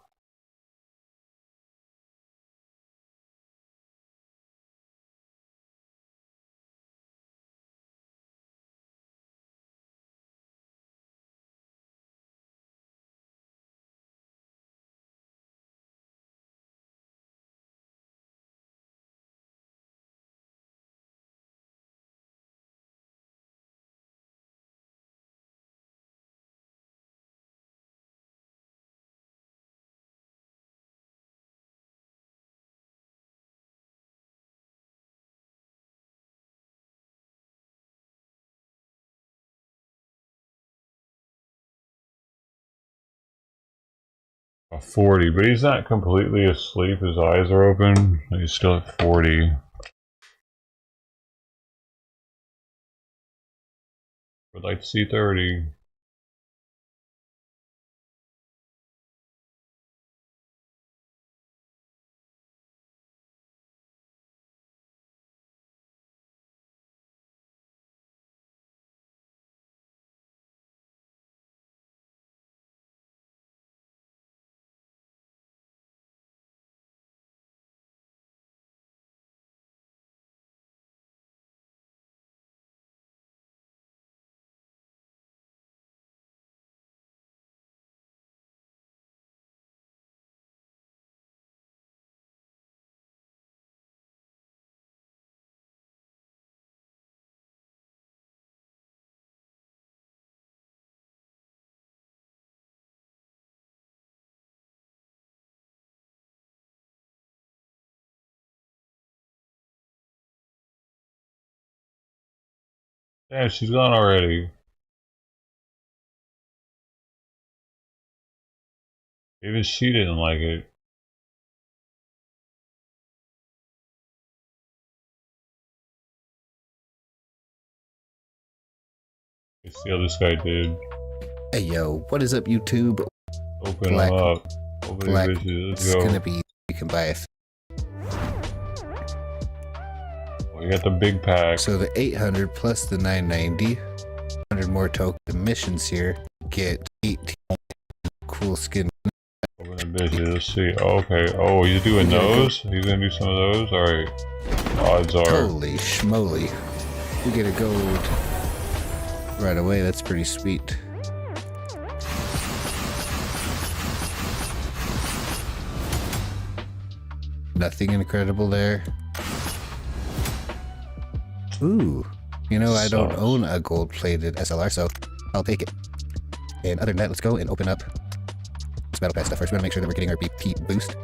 A 40, but he's not completely asleep. His eyes are open. He's still at 40. Would like to see 30. Yeah, she's gone already. Even she didn't like it. Let's see how this guy did. Hey yo, what is up YouTube? Open them up. Open Black. the bitches. Let's It's go. gonna be, you can buy a We got the big pack. So the 800 plus the 990, 100 more token missions here. Get 18 cool skin. Open the bitches. Let's see. Oh, okay. Oh, he's doing those? He's gonna do some of those? Alright. Odds are. Holy schmoly. We get a gold right away. That's pretty sweet. Nothing incredible there. Ooh, You know, I don't own a gold-plated SLR, so I'll take it. And other than that, let's go and open up this battle pass stuff first. We want to make sure that we're getting our BP boost.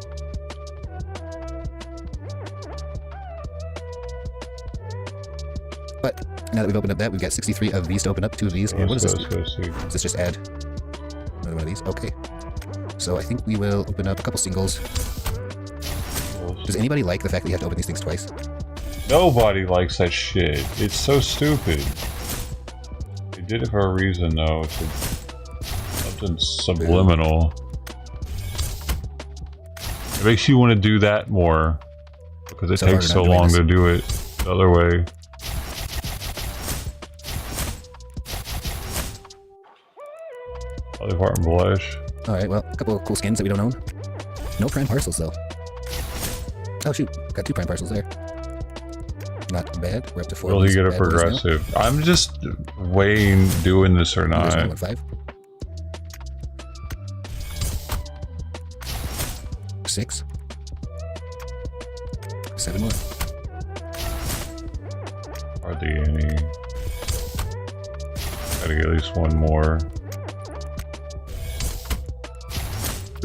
But now that we've opened up that, we've got 63 of these to open up, 2 of these. And what does this do? Does this just add another one of these? Okay. So I think we will open up a couple singles. Does anybody like the fact that you have to open these things twice? Nobody likes that shit. It's so stupid. They did it for a reason, though. Something subliminal. It makes you want to do that more. Because it takes so long to do it the other way. Other part and blush. Alright, well, a couple of cool skins that we don't own. No prime parcels, though. Oh, shoot. Got 2 prime parcels there. Not bad. We're up to 4. Will he get a progressive? I'm just weighing doing this or not. 5. 6. 7 more. Hardly any. Gotta get at least 1 more.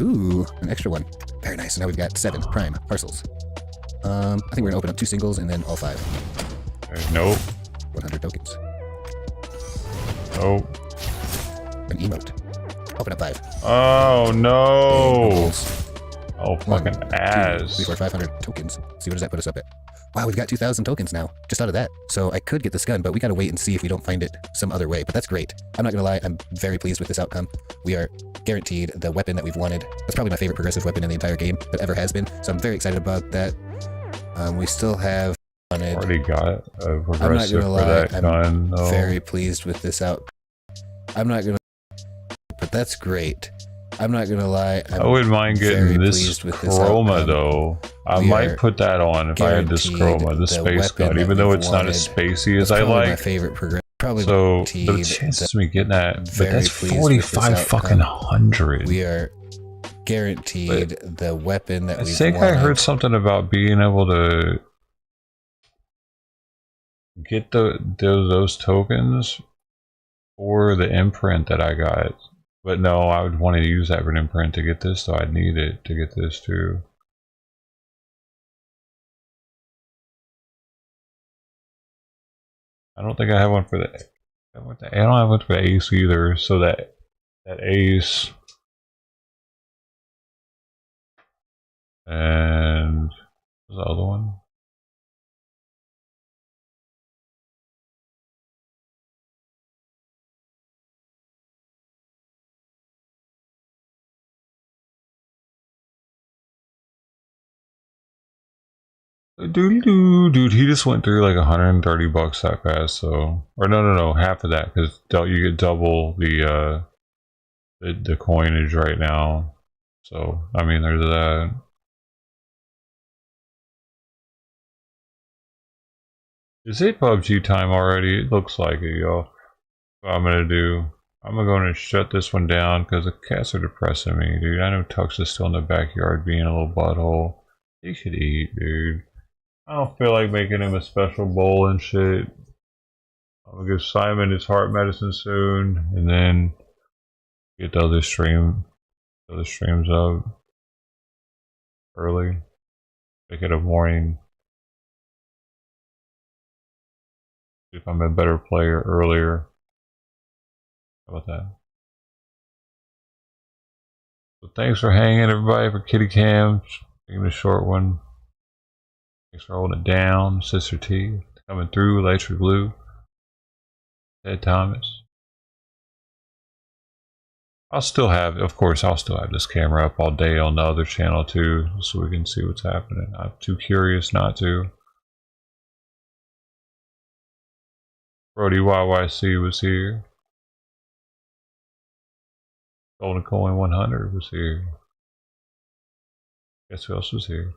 Ooh, an extra 1. Very nice. So now we've got 7 prime parcels. I think we're gonna open up 2 singles and then all 5. Okay, nope. 100 tokens. Nope. An emote. Open up 5. Oh no! Oh fucking 1, ass. 2, 3, 4, 500 tokens. See, what does that put us up at? Wow, we've got 2,000 tokens now, just out of that. So I could get this gun, but we gotta wait and see if we don't find it some other way. But that's great. I'm not gonna lie, I'm very pleased with this outcome. We are guaranteed the weapon that we've wanted. That's probably my favorite progressive weapon in the entire game that ever has been. So I'm very excited about that. We still have wanted. Already got a progressive for that gun. I'm very pleased with this outcome. I'm not gonna, but that's great. I'm not gonna lie. I wouldn't mind getting this chroma though. I might put that on if I had this chroma, the space gun, even though it's not as spacey as I like. My favorite progressive. Probably so the chances of me getting that, but that's 45 fucking hundred. We are guaranteed the weapon that we. I think I heard something about being able to get those tokens for the imprint that I got. But no, I would want to use that for an imprint to get this, so I'd need it to get this too. I don't think I have one for the. I don't have one for the ace either. So that ace and what's the other one? Dude, he just went through like 130 bucks that fast. So, or no, half of that because you get double the coinage right now. So, I mean, there's that. Is it PUBG time already? It looks like it, y'all. What I'm gonna do, I'm gonna shut this one down because the cats are depressing me, dude. I know Tux is still in the backyard being a little butthole. He should eat, dude. I don't feel like making him a special bowl and shit. I'm gonna give Simon his heart medicine soon, and then get the other streams up early. Make it a morning. See if I'm a better player earlier. How about that? So thanks for hanging, everybody, for Kitty Cam. Taking a short one. Thanks for holding it down, Sister T. Coming through, Electric Blue. Ted Thomas. I'll still have this camera up all day on the other channel too, so we can see what's happening. I'm too curious not to. Brody YYC was here. Golden Coin 100 was here. Guess who else was here?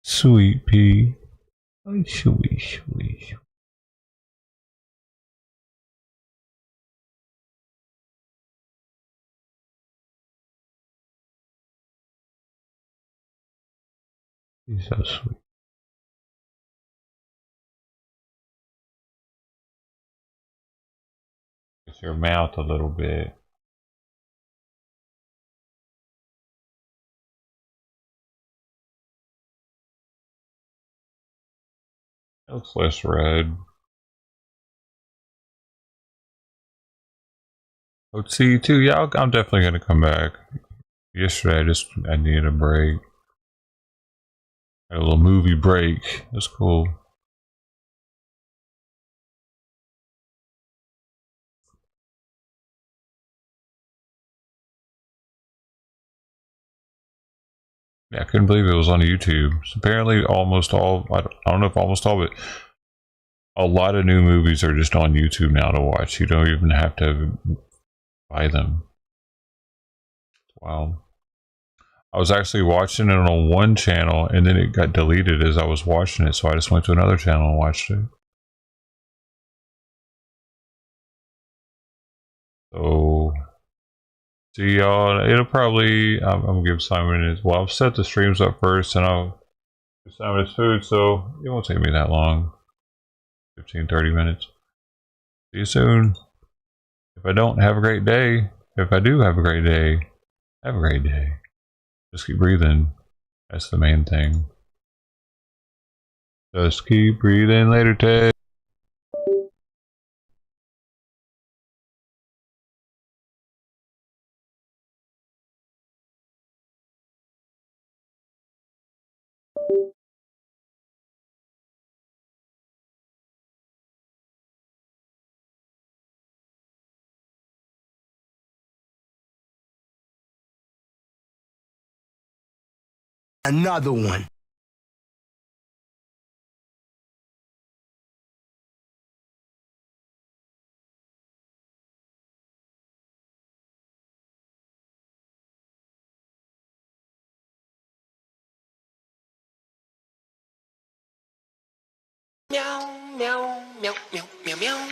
Sweet Pea. Oh, sweet. He's so sweet. It's your mouth a little bit. It looks less red. Hope to see you too. Yeah, I'm definitely gonna come back. Yesterday, I needed a break. Had a little movie break. That's cool. Yeah, I couldn't believe it was on YouTube. So apparently, almost all, I don't know if almost all, but a lot of new movies are just on YouTube now to watch. You don't even have to buy them. Wow. I was actually watching it on one channel and then it got deleted as I was watching it, so I just went to another channel and watched it. So, see y'all. It'll probably, I'm gonna give Simon his, well, I'll set the streams up first and I'll give Simon his food, so it won't take me that long. 15-30 minutes. See you soon. If I don't, have a great day. If I do, have a great day. Have a great day. Just keep breathing. That's the main thing. Just keep breathing. Later, Ted. Another one. Meow, meow, meow, meow, meow, meow.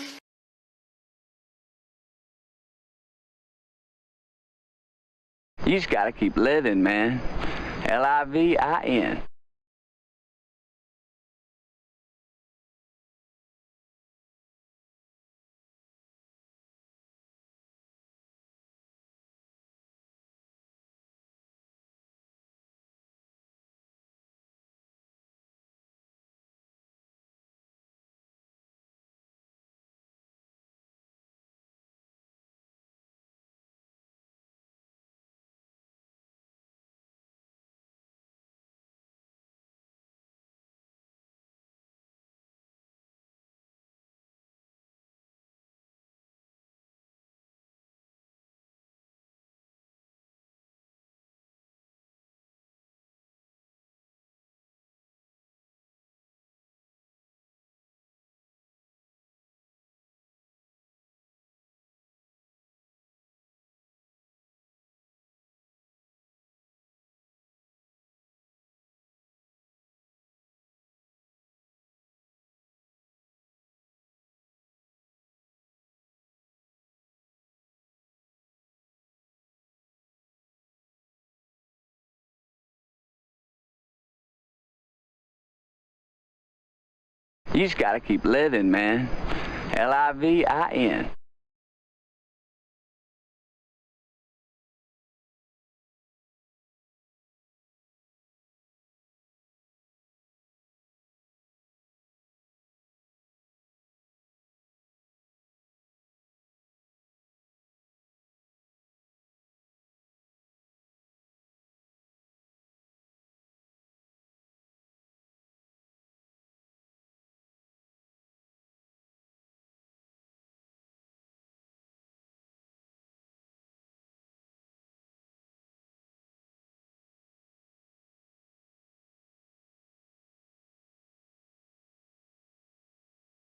You just gotta keep living, man. Livin. You just gotta keep living, man. Livin.